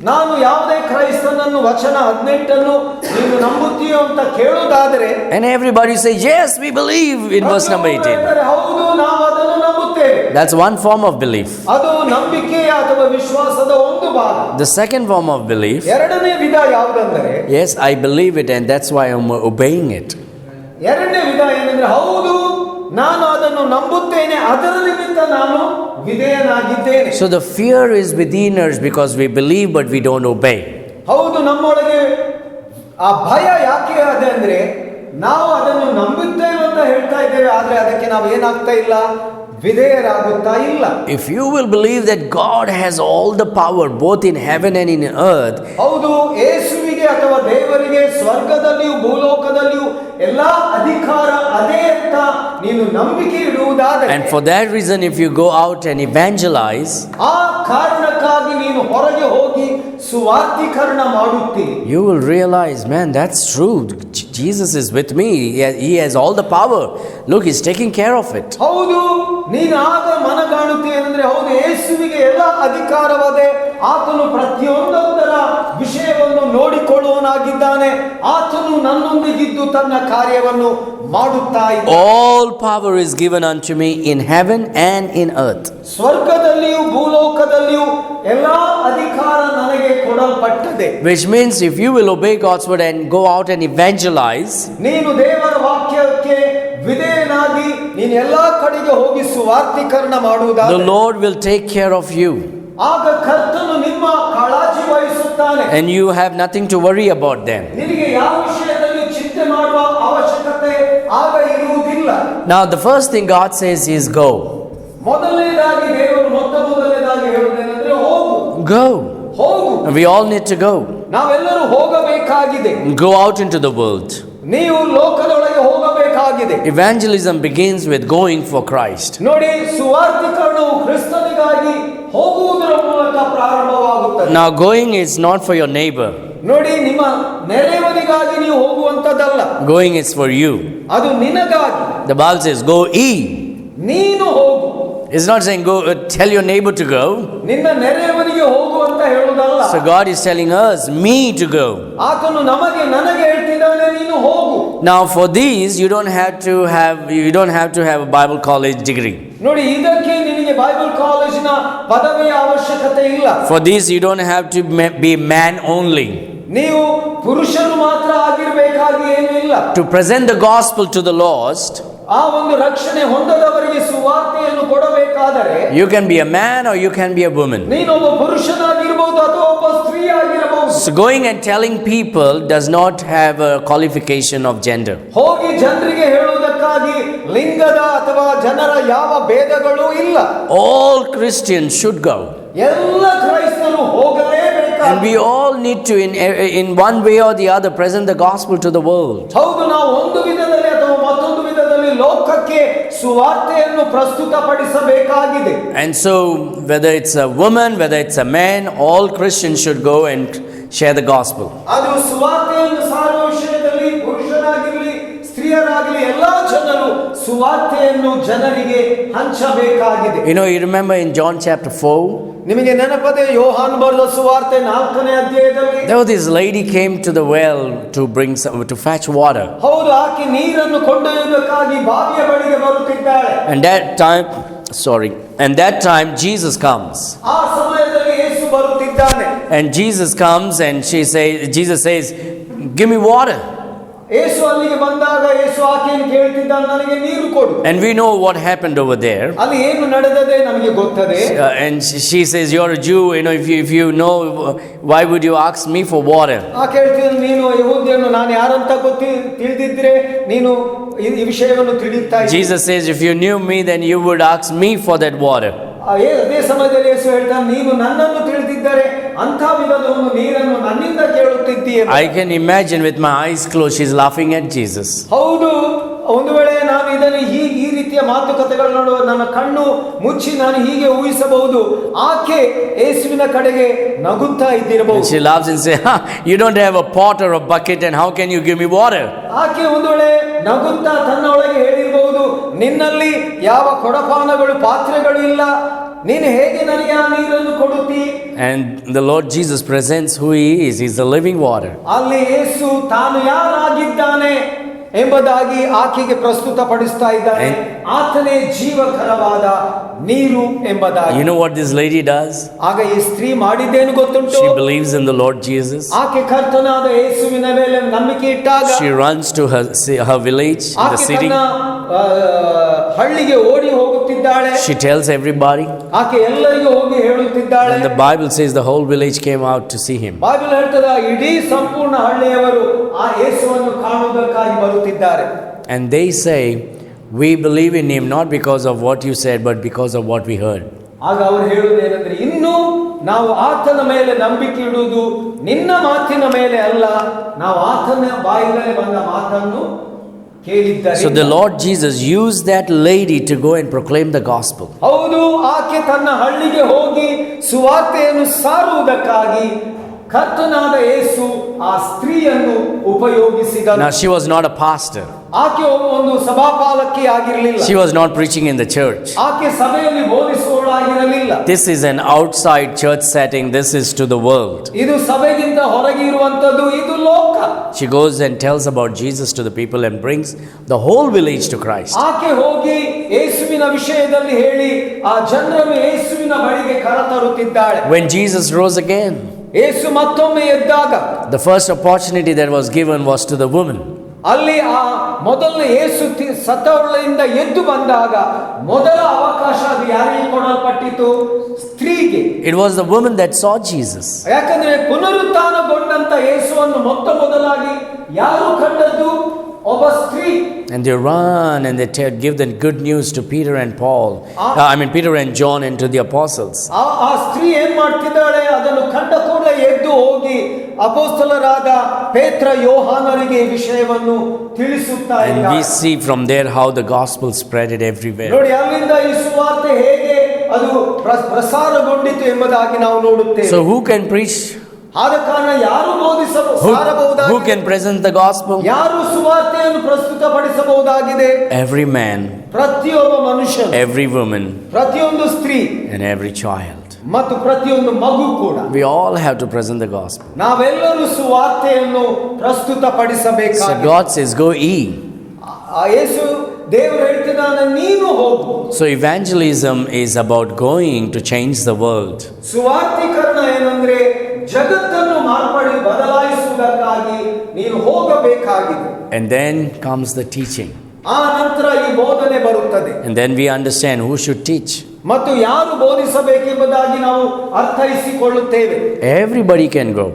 ನಾನು ಯಾವುದೇ ಕ್ರೈಸ್ತನನ್ನು ವಚನ 18 ನೀನು ನಂಬುತ್ತೀಯೋ ಅಂತ ಕೇಳುವುದಾದರೆ, and everybody say yes, we believe in verse number 18. ಹೌದು, ನಾವು ಅದನ್ನು ನಂಬುತ್ತೇವೆ. That's one form of belief. ಅದು ನಂಬಿಕೆಯ ಅಥವಾ ವಿಶ್ವಾಸದ ಒಂದು ಭಾಗ. The second form of belief, ಎರಡನೇ ವಿಧ ಯಾವುದಂದರೆ, yes, I believe it and that's why I'm obeying it. ಎರಡನೇ ವಿಧ ಏನಂದ್ರೆ, ಹೌದು ನಾನು ಅದನ್ನು ನಂಬುತ್ತೇನೆ, ಅದರ ನಿಮಿತ್ತ ನಾನು ವಿಧೇಯನಾಗಿದ್ದೇನೆ. So the fear is within us because we believe but we don't obey. ಹೌದು, ನಮ್ಮೊಳಗೆ ಆ ಭಯ ಯಾಕೆ ಇದೆ ಅಂದ್ರೆ ನಾವು ಅದನ್ನು ನಂಬುತ್ತೇವೆ ಅಂತ ಹೇಳ್ತಾ ಇದ್ದೇವೆ, ಆದ್ರೆ ಅದಕ್ಕೆ ನಾವು ಏನಾಗ್ತಾ ಇಲ್ಲ, ವಿಧೇಯರಾಗುತ್ತಾ ಇಲ್ಲ. If you will believe that God has all the power both in heaven and in earth, ಹೌದು, ಯೇಸುವಿಗೆ ಅಥವಾ ದೇವರಿಗೆ ಸ್ವರ್ಗದಲ್ಲಿಯೂ ಭೂಲೋಕದಲ್ಲಿಯೂ ಎಲ್ಲಾ ಅಧಿಕಾರ ಅದೇ ಅಂತ ನೀನು ನಂಬಿಕೆ ಇಡುವುದಾದರೆ, and for that reason if you go out and evangelize, ಆ ಕಾರಣಕ್ಕಾಗಿ ನೀನು ಹೊರಗೆ ಹೋಗಿ ಸುವಾರ್ತೀಕರಣ ಮಾಡುತ್ತಿ, you will realize, man, that's true. Jesus is with me. He has all the power. Look, he's taking care of it. ಹೌದು, ನೀನು ಆಗ ಮನಗಾಣುತ್ತಿ ಏನಂದ್ರೆ, ಹೌದು, ಯೇಸುವಿಗೆ ಎಲ್ಲ ಅಧಿಕಾರವದೆ, ಆತನು ಪ್ರತಿಯೊಂದರ ವಿಷಯವನ್ನು ನೋಡಿಕೊಳ್ಳುವನಾಗಿದ್ದಾನೆ, ಆತನು ನನ್ನೊಂದಿಗಿದ್ದು ತನ್ನ ಕಾರ್ಯವನ್ನು ಮಾಡುತ್ತಾ ಇದ್ದಾನೆ. All power is given unto me in heaven and in earth. ಸ್ವರ್ಗದಲ್ಲಿಯೂ ಭೂಲೋಕದಲ್ಲಿಯೂ ಎಲ್ಲಾ ಅಧಿಕಾರ ನನಗೆ ಕೊಡಲ್ಪಟ್ಟಿದೆ. Which means if you will obey God's word and go out and evangelize, ನೀನು ದೇವರ ವಾಕ್ಯಕ್ಕೆ ವಿಧೇಯನಾಗಿ ನೀನು ಎಲ್ಲಾ ಕಡೆಗೆ ಹೋಗಿ ಸುವಾರ್ತೀಕರಣ the ಮಾಡುವುದಾದರೆ Lord will take care of you. ಆಗ ಕರ್ತನು ನಿಮ್ಮ ಕಾಳಜಿ ವಹಿಸುತ್ತಾನೆ. And you have nothing to worry about them. ನಿನಗೆ ಯಾವ ವಿಷಯದಲ್ಲಿ ಚಿಂತೆ ಮಾಡುವ ಅವಶ್ಯಕತೆ ಆಗ ಇರುವುದಿಲ್ಲ. Now the first thing God says is go. ಮೊದಲನೇದಾಗಿ ದೇವರು ಮೊದಲನೇದಾಗಿ ಹೇಳುವುದೇನೆಂದ್ರೆ ಹೋಗು. Go. ಹೋಗು. And we all need to go. ನಾವೆಲ್ಲರೂ ಹೋಗಬೇಕಾಗಿದೆ. Go out into the world. ನೀವು ಲೋಕದೊಳಗೆ ಹೋಗಬೇಕಾಗಿದೆ. Evangelism begins with going for Christ. ನೋಡಿ, ಸುವಾರ್ತೀಕರಣವು ಕ್ರಿಸ್ತನಿಗಾಗಿ ಹೋಗುವುದರ ಮೂಲಕ ಪ್ರಾರಂಭವಾಗುತ್ತದೆ. Now going is not for your neighbor. ನೋಡಿ, ನಿಮ್ಮ ನೆರೆಯವನಿಗಾಗಿ ನೀವು ಹೋಗುವಂತದ್ದಲ್ಲ. Going is for you. ಅದು ನಿನಗಾಗಿ. The Bible says go ye. ನೀನು ಹೋಗು. It's not saying go tell your neighbor to go. ನಿನ್ನ ನೆರೆಯವನಿಗೆ ಹೋಗು ಅಂತ ಹೇಳುವುದಲ್ಲ. So God is telling us me to go. ಆತನು ನನಗೆ ಹೇಳ್ತಿದ್ದಾನೆ, ನೀನು ಹೋಗು. Now for these you don't have to have a Bible college degree. ನೋಡಿ, ಇದಕ್ಕೆ ನಿನಗೆ ಬೈಬಲ್ ಕಾಲೇಜಿನ ಪದವಿಯ ಅವಶ್ಯಕತೆ ಇಲ್ಲ. For these you don't have to be man only. ನೀವು ಪುರುಷರು ಮಾತ್ರ ಆಗಿರಬೇಕಾಗಿ ಏನೂ ಇಲ್ಲ. To present the gospel to the lost, ಆ ಒಂದು ರಕ್ಷಣೆ ಹೊಂದದವರಿಗೆ ಸುವಾರ್ತೆಯನ್ನು ಕೊಡಬೇಕಾದರೆ you can be a man or you can be a woman. ನೀನೊಬ್ಬ ಪುರುಷನಾಗಿರಬಹುದು ಅಥವಾ ಒಬ್ಬ ಸ್ತ್ರೀ ಆಗಿರಬಹುದು. So going and telling people does not have a qualification of gender. ಹೋಗಿ ಜನರಿಗೆ ಹೇಳುವುದಕ್ಕಾಗಿ ಲಿಂಗದ ಅಥವಾ ಜನರ ಯಾವ ಭೇದಗಳು ಇಲ್ಲ. All Christians should go. ಎಲ್ಲ ಕ್ರೈಸ್ತರು ಹೋಗಲೇಬೇಕು. And we all need to in one way or the other present the gospel to the world. ಹೌದು, ನಾವು ಒಂದು ವಿಧದಲ್ಲಿ ಅಥವಾ ಮತ್ತೊಂದು ವಿಧದಲ್ಲಿ ಲೋಕಕ್ಕೆ ಸುವಾರ್ತೆಯನ್ನು ಪ್ರಸ್ತುತಪಡಿಸಬೇಕಾಗಿದೆ. And so whether it's a woman, whether it's a man, all Christians should go and share the gospel. ಅದು ಸುವಾರ್ತೆಯನ್ನು ಸಾರುವ ವಿಷಯದಲ್ಲಿ ಪುರುಷರಾಗಿರಲಿ ಸ್ತ್ರೀಯರಾಗಲಿ ಎಲ್ಲಾ ಜನರು ಸುವಾರ್ತೆಯನ್ನು ಜನರಿಗೆ ಹಂಚಬೇಕಾಗಿದೆ. You remember in John chapter 4, ನಿಮಗೆ ನೆನಪದೆ ಯೋಹಾನ್ ಬರೆದ ಸುವಾರ್ತೆ 4ನೇ ಅಧ್ಯಾಯದಲ್ಲಿ there was this lady came to the well to fetch water. ಹೌದು, ಆಕೆ ನೀರನ್ನು ಕೊಂಡೊಯ್ಯುವುದಕ್ಕಾಗಿ ಬಾವಿಯ ಬಳಿಗೆ ಬರುತ್ತಿದ್ದಾಳೆ. And that time Jesus comes. ಆ ಸಮಯದಲ್ಲಿ ಯೇಸು ಬರುತ್ತಿದ್ದಾನೆ. And Jesus comes and Jesus says, "Give me water." ಯೇಸು ಅಲ್ಲಿಗೆ ಬಂದಾಗ ಯೇಸು ಆಕೆಯನ್ನು ಕೇಳ್ತಿದ್ದಾನೆ, ನನಗೆ ನೀರು ಕೊಡು. And we know what happened over there. ಅಲ್ಲಿ ಏನು ನಡೆದದೆ ನಮಗೆ ಗೊತ್ತದೆ. And she says, "You're a Jew, if you know, why would you ask me for water?" ಆಕೆ ಹೇಳ್ತಿದ್ದಾನೆ, ನೀನು ಯಹೂದ್ಯನು, ನಾನು ಯಾರಂತ ತಿಳಿದಿದ್ರೆ ನೀನು ಈ ವಿಷಯವನ್ನು ತಿಳಿಯುತ್ತಾ ಇದ್ದೆ. Jesus says, "If you knew me, then you would ask me for that water." ಅದೇ ಸಮಯದಲ್ಲಿ ಯೇಸು ಹೇಳ್ತಾನೆ, ನೀನು ನನ್ನನ್ನು ತಿಳಿದಿದ್ದರೆ ಅಂಥ ವಿಧವನ್ನು ನೀರನ್ನು ನನ್ನಿಂದ ಕೇಳುತ್ತಿದ್ದೀಯ. I can imagine with my eyes closed, she's laughing at Jesus. ಹೌದು, ಒಂದು ವೇಳೆ ನಾನು ಇದನ್ನು ಈ ರೀತಿಯ ಮಾತುಕತೆಗಳು ನೋಡುವ ನನ್ನ ಕಣ್ಣು ಮುಚ್ಚಿ ನಾನು ಹೀಗೆ ಊಹಿಸಬಹುದು, ಆಕೆ ಯೇಸುವಿನ ಕಡೆಗೆ ನಗುತ್ತಾ ಇದ್ದಿರಬಹುದು. She laughs and says, "You don't have a pot or a bucket, and how can you give me water?" ಆಕೆ ಒಂದು ವೇಳೆ ನಗುತ್ತಾ ತನ್ನೊಳಗೆ ಹೇಳಿರಬಹುದು, ನಿನ್ನಲ್ಲಿ ಯಾವ ಕೊಡಪಾನಗಳು ಪಾತ್ರೆಗಳು ಇಲ್ಲ, ನೀನು ಹೇಗೆ ನನಗೆ ಆ ನೀರನ್ನು ಕೊಡುತ್ತಿ? And the Lord Jesus presents who he is. He's the living water. ಅಲ್ಲಿ ಯೇಸು ತಾನು ಯಾರಾಗಿದ್ದಾನೆ ಎಂಬುದಾಗಿ ಆಕೆಗೆ ಪ್ರಸ್ತುತಪಡಿಸ್ತಾ ಇದ್ದಾನೆ. ಆತನೇ ಜೀವಕರವಾದ ನೀರು ಎಂಬುದಾಗಿ. You know what this lady does? ಆಗ ಈ ಸ್ತ್ರೀ ಮಾಡಿದ್ದೇನು ಗೊತ್ತುಂಟು? She believes in the Lord Jesus. ಆಕೆ ಕರ್ತನಾದ ಯೇಸುವಿನ ಮೇಲೆ ನಂಬಿಕೆ ಇಟ್ಟಾಗ She runs to her village, the city. ಹಳ್ಳಿಗೆ ಓಡಿ ಹೋಗುತ್ತಿದ್ದಾಳೆ. She tells everybody. ಆಕೆ ಎಲ್ಲರಿಗೂ ಹೋಗಿ ಹೇಳುತ್ತಿದ್ದಾಳೆ. And the Bible says the whole village came out to see him. Bible ಹೇಳ್ತದ, ಇಡೀ ಸಂಪೂರ್ಣ ಹಳ್ಳಿಯವರು ಆ ಯೇಸುವನ್ನು ಕಾಣುವುದಕ್ಕಾಗಿ ಬರುತ್ತಿದ್ದಾರೆ. And they say, "We believe in him not because of what you said, but because of what we heard." ಆಗ ಅವರು ಹೇಳುವುದೇನೆಂದ್ರೆ, ಇನ್ನು ನಾವು ಆತನ ಮೇಲೆ ನಂಬಿಕೆ ಇಡುವುದು ನಿನ್ನ ಮಾತಿನ ಮೇಲೆ ಅಲ್ಲ, ನಾವು ಆತನ ಬಾಯಿಂದಲೇ ಬಂದ ಮಾತನ್ನು ಕೇಳಿದ್ದಾರೆ. So the Lord Jesus used that lady to go and proclaim the gospel. ಹೌದು, ಆಕೆ ತನ್ನ ಹಳ್ಳಿಗೆ ಹೋಗಿ ಸುವಾರ್ತೆಯನ್ನು ಸಾರುವುದಕ್ಕಾಗಿ ಕರ್ತನಾದ ಯೇಸು ಆ ಸ್ತ್ರೀಯನ್ನು ಉಪಯೋಗಿಸಿದನು. Now, she was not a pastor. ಆಕೆ ಒಂದು ಸಭಾಪಾಲಕಿ ಆಗಿರಲಿಲ್ಲ. She was not preaching in the church. ಆಕೆ ಸಭೆಯಲ್ಲಿ ಬೋಧಿಸುವವಳಾಗಿರಲಿಲ್ಲ. This is an outside church setting. This is to the world. ಇದು ಸಭೆಗಿಂತ ಹೊರಗೆ ಇರುವಂತದ್ದು, ಇದು ಲೋಕ. She goes and tells about Jesus to the people and brings the whole village to Christ. ಆಕೆ ಹೋಗಿ ಯೇಸುವಿನ ವಿಷಯದಲ್ಲಿ ಹೇಳಿ ಆ ಜನರನ್ನು ಯೇಸುವಿನ ಬಳಿಗೆ ಕರೆತರುತ್ತಿದ್ದಾಳೆ. When Jesus rose again, ಯೇಸು ಮತ್ತೊಮ್ಮೆ ಎದ್ದಾಗ the first opportunity that was given was to the woman. ಅಲ್ಲಿ ಆ ಮೊದಲನೇ ಯೇಸು ಸತ್ತವಳಿಂದ ಎದ್ದು ಬಂದಾಗ ಮೊದಲ ಅವಕಾಶ ಅದು ಯಾರಿಗೆ ಕೊಡಲ್ಪಟ್ಟಿತು? ಸ್ತ್ರೀಗೆ. It was the woman that saw Jesus. ಯಾಕಂದ್ರೆ ಪುನರುತ್ಥಾನಗೊಂಡಂತ ಯೇಸುವನ್ನು ಮೊದಲಾಗಿ ಯಾರು ಕಂಡದ್ದು? ಒಬ್ಬ ಸ್ತ್ರೀ. And they run and they give the good news to Peter and Paul. Peter and John and to the apostles. ಆ ಸ್ತ್ರೀ ಏನ್ ಮಾಡ್ತಿದ್ದಾಳೆ? ಅದನ್ನು ಕಂಡ ಕೂಡಲೇ ಎದ್ದು ಹೋಗಿ ಅಪೊಸ್ತಲರಾದ ಪೇತ್ರ ಯೋಹಾನರಿಗೆ ಈ ವಿಷಯವನ್ನು ತಿಳಿಸುತ್ತಾ ಇದ್ದಾರೆ. And we see from there how the gospel spread it everywhere. ನೋಡಿ, ಅಲ್ಲಿಂದ ಈ ಸುವಾರ್ತೆ ಹೇಗೆ ಅದು ಪ್ರಸಾರಗೊಂಡಿತು ಎಂಬುದಾಗಿ ನಾವು ನೋಡುತ್ತೇವೆ. So who can preach? ಆದ ಕಾರಣ ಯಾರು ಸಾರಬಹುದಾಗಿದೆ? Who can present the gospel? ಯಾರು ಸುವಾರ್ತೆಯನ್ನು ಪ್ರಸ್ತುತಪಡಿಸಬಹುದಾಗಿದೆ? Every man, ಪ್ರತಿಯೊಬ್ಬ ಮನುಷ್ಯ, every woman, ಪ್ರತಿಯೊಂದು ಸ್ತ್ರೀ and every child. ಮತ್ತು ಪ್ರತಿಯೊಂದು ಮಗು ಕೂಡ. We all have to present the gospel. ನಾವೆಲ್ಲರೂ ಸುವಾರ್ತೆಯನ್ನು ಪ್ರಸ್ತುತಪಡಿಸಬೇಕಾಗಿದೆ. So God says, go ye. ಯೇಸು ದೇವರು ಹೇಳ್ತಿದ್ದಾನೆ, ನೀನು ಹೋಗು. So evangelism is about going to change the world. ಸುವಾರ್ತೀಕರಣ ಏನಂದ್ರೆ ಜಗತ್ತನ್ನು ಬದಲಾಯಿಸುವುದಕ್ಕಾಗಿ ನೀನು ಹೋಗಬೇಕಾಗಿದೆ. And then comes the teaching. ಆ ನಂತರ ಈ ಬೋಧನೆ ಬರುತ್ತದೆ. And then we understand who should teach. ಮತ್ತು ಯಾರು ಬೋಧಿಸಬೇಕೆಂಬುದಾಗಿ ನಾವು ಅರ್ಥೈಸಿಕೊಳ್ಳುತ್ತೇವೆ. Everybody can go.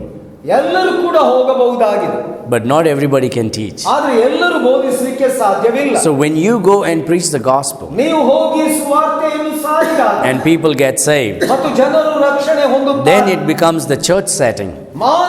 ಎಲ್ಲರೂ ಕೂಡ ಹೋಗಬಹುದಾಗಿದೆ. But not everybody can teach. ಆದರೆ ಎಲ್ಲರೂ ಬೋಧಿಸಲಿಕ್ಕೆ ಸಾಧ್ಯವಿಲ್ಲ. So when you go and preach the gospel, ನೀವು ಹೋಗಿ ಸುವಾರ್ತೆಯನ್ನು ಸಾರಿದಾಗ and people get saved, ಮತ್ತು ಜನರು ರಕ್ಷಣೆ ಹೊಂದುತ್ತಾರೆ, then it becomes the church setting.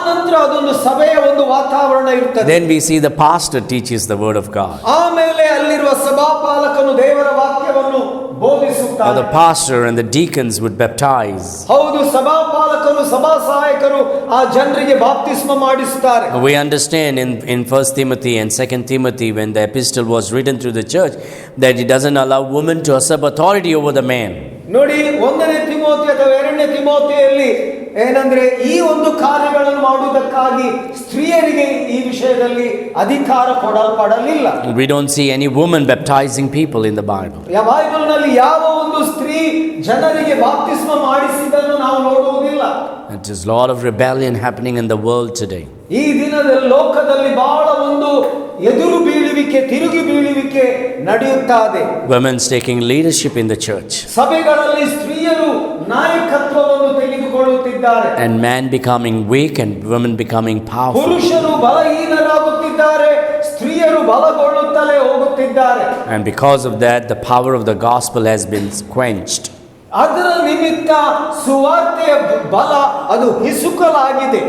ನಂತರ ಅದೊಂದು ಸಭೆಯ ಒಂದು ವಾತಾವರಣ ಇರುತ್ತದೆ. Then we see the pastor teaches the word of God. ಆಮೇಲೆ ಅಲ್ಲಿರುವ ಸಭಾಪಾಲಕನು ದೇವರ ವಾಕ್ಯವನ್ನು ಬೋಧಿಸುತ್ತಾನೆ. The pastor and the deacons would baptize. ಹೌದು, ಸಭಾಪಾಲಕರು ಸಭಾ ಸಹಾಯಕರು ಆ ಜನರಿಗೆ ಬಾಪ್ತಿಸ್ಮ ಮಾಡಿಸುತ್ತಾರೆ. We understand in 1 Timothy and 2 Timothy, when the epistle was written to the church, that it doesn't allow women to usurp authority over the man. ನೋಡಿ, 1ನೇ Timothy ಅಥವಾ 2ನೇ ತಿಮೋಥಿಯಲ್ಲಿ ಏನಂದ್ರೆ ಈ ಒಂದು ಕಾರ್ಯಗಳನ್ನು ಮಾಡುವುದಕ್ಕಾಗಿ ಸ್ತ್ರೀಯರಿಗೆ ಈ ವಿಷಯದಲ್ಲಿ ಅಧಿಕಾರ ಕೊಡಲ್ಪಡಲಿಲ್ಲ. We don't see any woman baptizing people in the Bible. ಬೈಬಲ್ನಲ್ಲಿ ಯಾವ ಒಂದು ಸ್ತ್ರೀ ಜನರಿಗೆ ಬಾಪ್ತಿಸ್ಮ ಮಾಡಿಸಿದ್ದನ್ನು ನಾವು ನೋಡುವುದಿಲ್ಲ. It is a lot of rebellion happening in the world today. ಈ ದಿನದಲ್ಲಿ ಲೋಕದಲ್ಲಿ ಬಹಳ ಒಂದು ಎದುರು ಬೀಳುವಿಕೆ, ತಿರುಗಿ ಬೀಳುವಿಕೆ ನಡೆಯುತ್ತದೆ. Women's taking leadership in the church. ಸಭೆಗಳಲ್ಲಿ ಸ್ತ್ರೀಯರು ನಾಯಕತ್ವವನ್ನು ತೆಗೆದುಕೊಳ್ಳುತ್ತಿದ್ದಾರೆ. And man becoming weak and women becoming powerful. ಪುರುಷರು ಬಲಹೀನರಾಗುತ್ತಿದ್ದಾರೆ, ಸ್ತ್ರೀಯರು ಬಲಗೊಳ್ಳುತ್ತಲೇ ಹೋಗುತ್ತಿದ್ದಾರೆ. And because of that, the power of the gospel has been quenched. ಅದರ ನಿಮಿತ್ತ ಸುವಾರ್ತೆಯ ಬಲ ಅದು ಹಿಸುಕಲಾಗಿದೆ.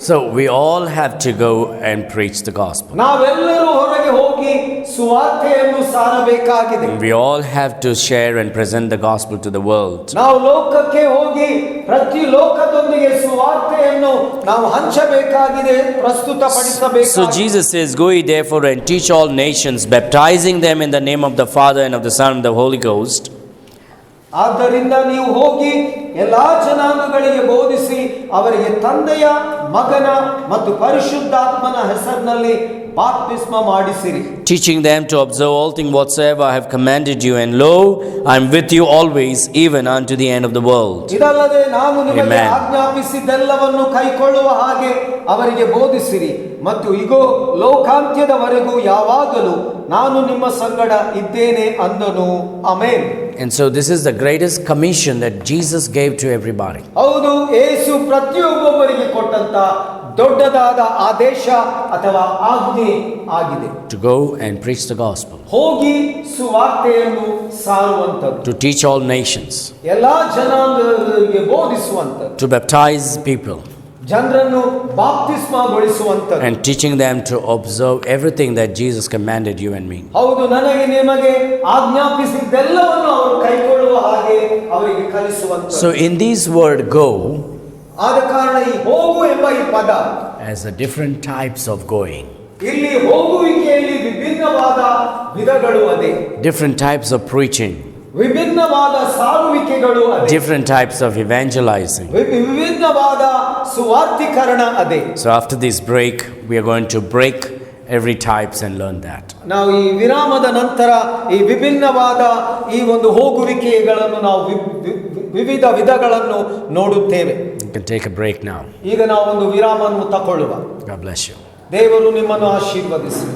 So we all have to go and preach the gospel. ನಾವೆಲ್ಲರೂ ಹೊರಗೆ ಹೋಗಿ ಸುವಾರ್ತೆಯನ್ನು ಸಾರಬೇಕಾಗಿದೆ. We all have to share and present the gospel to the world. ನಾವು ಲೋಕಕ್ಕೆ ಹೋಗಿ ಪ್ರತಿ ಲೋಕದೊಂದಿಗೆ ಸುವಾರ್ತೆಯನ್ನು ನಾವು ಹಂಚಬೇಕಾಗಿದೆ, ಪ್ರಸ್ತುತಪಡಿಸಬೇಕಾಗಿದೆ. So Jesus says, go ye therefore and teach all nations, baptizing them in the name of the Father and of the Son and of the Holy Ghost. ಆದ್ದರಿಂದ ನೀವು ಹೋಗಿ ಎಲ್ಲಾ ಜನಾಂಗಗಳಿಗೆ ಬೋಧಿಸಿ ಅವರಿಗೆ ತಂದೆಯ, ಮಗನ ಮತ್ತು ಪರಿಶುದ್ಧಾತ್ಮನ ಹೆಸರಿನಲ್ಲಿ ಬಾಪ್ತಿಸ್ಮ ಮಾಡಿಸಿರಿ. Teaching them to observe all things whatsoever I have commanded you, and lo, I am with you always, even unto the end of the world. ಇದಲ್ಲದೆ ನಾನು ನಿಮಗೆ ಆಜ್ಞಾಪಿಸಿದ್ದೆಲ್ಲವನ್ನು ಕೈಕೊಳ್ಳುವ ಹಾಗೆ ಅವರಿಗೆ ಬೋಧಿಸಿರಿ, ಮತ್ತು ಇಗೋ ಲೋಕಾಂತ್ಯದವರೆಗೂ ಯಾವಾಗಲೂ ನಾನು ನಿಮ್ಮ ಸಂಗಡ ಇದ್ದೇನೆ ಅಂದನು. Amen. And so this is the greatest commission that Jesus gave to everybody. ಹೌದು, ಯೇಸು ಪ್ರತಿಯೊಬ್ಬರಿಗೆ ಕೊಟ್ಟಂತ ದೊಡ್ಡದಾದ ಆದೇಶ ಅಥವಾ ಆಜ್ಞೆ ಆಗಿದೆ. To go and preach the gospel. ಹೋಗಿ ಸುವಾರ್ತೆಯನ್ನು ಸಾರುವಂತದ್ದು. To teach all nations. ಎಲ್ಲಾ ಜನಾಂಗಗಳಿಗೆ ಬೋಧಿಸುವಂತದ್ದು. To baptize people. ಜನರನ್ನು ಬಾಪ್ತಿಸ್ಮಗೊಳಿಸುವಂತದ್ದು. And teaching them to observe everything that Jesus commanded you and me. ಹೌದು, ನನಗೆ ನಿಮಗೆ ಆಜ್ಞಾಪಿಸಿದ್ದೆಲ್ಲವನ್ನು ಅವರು ಕೈಕೊಳ್ಳುವ ಹಾಗೆ ಅವರಿಗೆ ಕಲಿಸುವಂತದ್ದು. So in this word go, ಆದ ಕಾರಣ ಈ ಹೋಗು ಎಂಬ ಈ ಪದ has a different types of going, ಇಲ್ಲಿ ಹೋಗುವಿಕೆಯಲ್ಲಿ ವಿಭಿನ್ನವಾದ ವಿಧಗಳು ಅದೇ, different types of preaching, ವಿಭಿನ್ನವಾದ ಸಾರುವಿಕೆಗಳು ಅದೇ, different types of evangelizing. ವಿಭಿನ್ನವಾದ ಸುವಾರ್ತೀಕರಣ ಅದೇ. So after this break, we are going to break every types and learn that. ನಾವು ಈ ವಿರಾಮದ ನಂತರ ಈ ವಿಭಿನ್ನವಾದ ಈ ಒಂದು ಹೋಗುವಿಕೆಗಳನ್ನು ನಾವು ವಿವಿಧ ವಿಧಗಳನ್ನು ನೋಡುತ್ತೇವೆ. You can take a break now. ಈಗ ನಾವು ಒಂದು ವಿರಾಮವನ್ನು ತಗೊಳ್ಳುವ. God bless you. ದೇವರು ನಿಮ್ಮನ್ನು ಆಶೀರ್ವದಿಸಲಿ.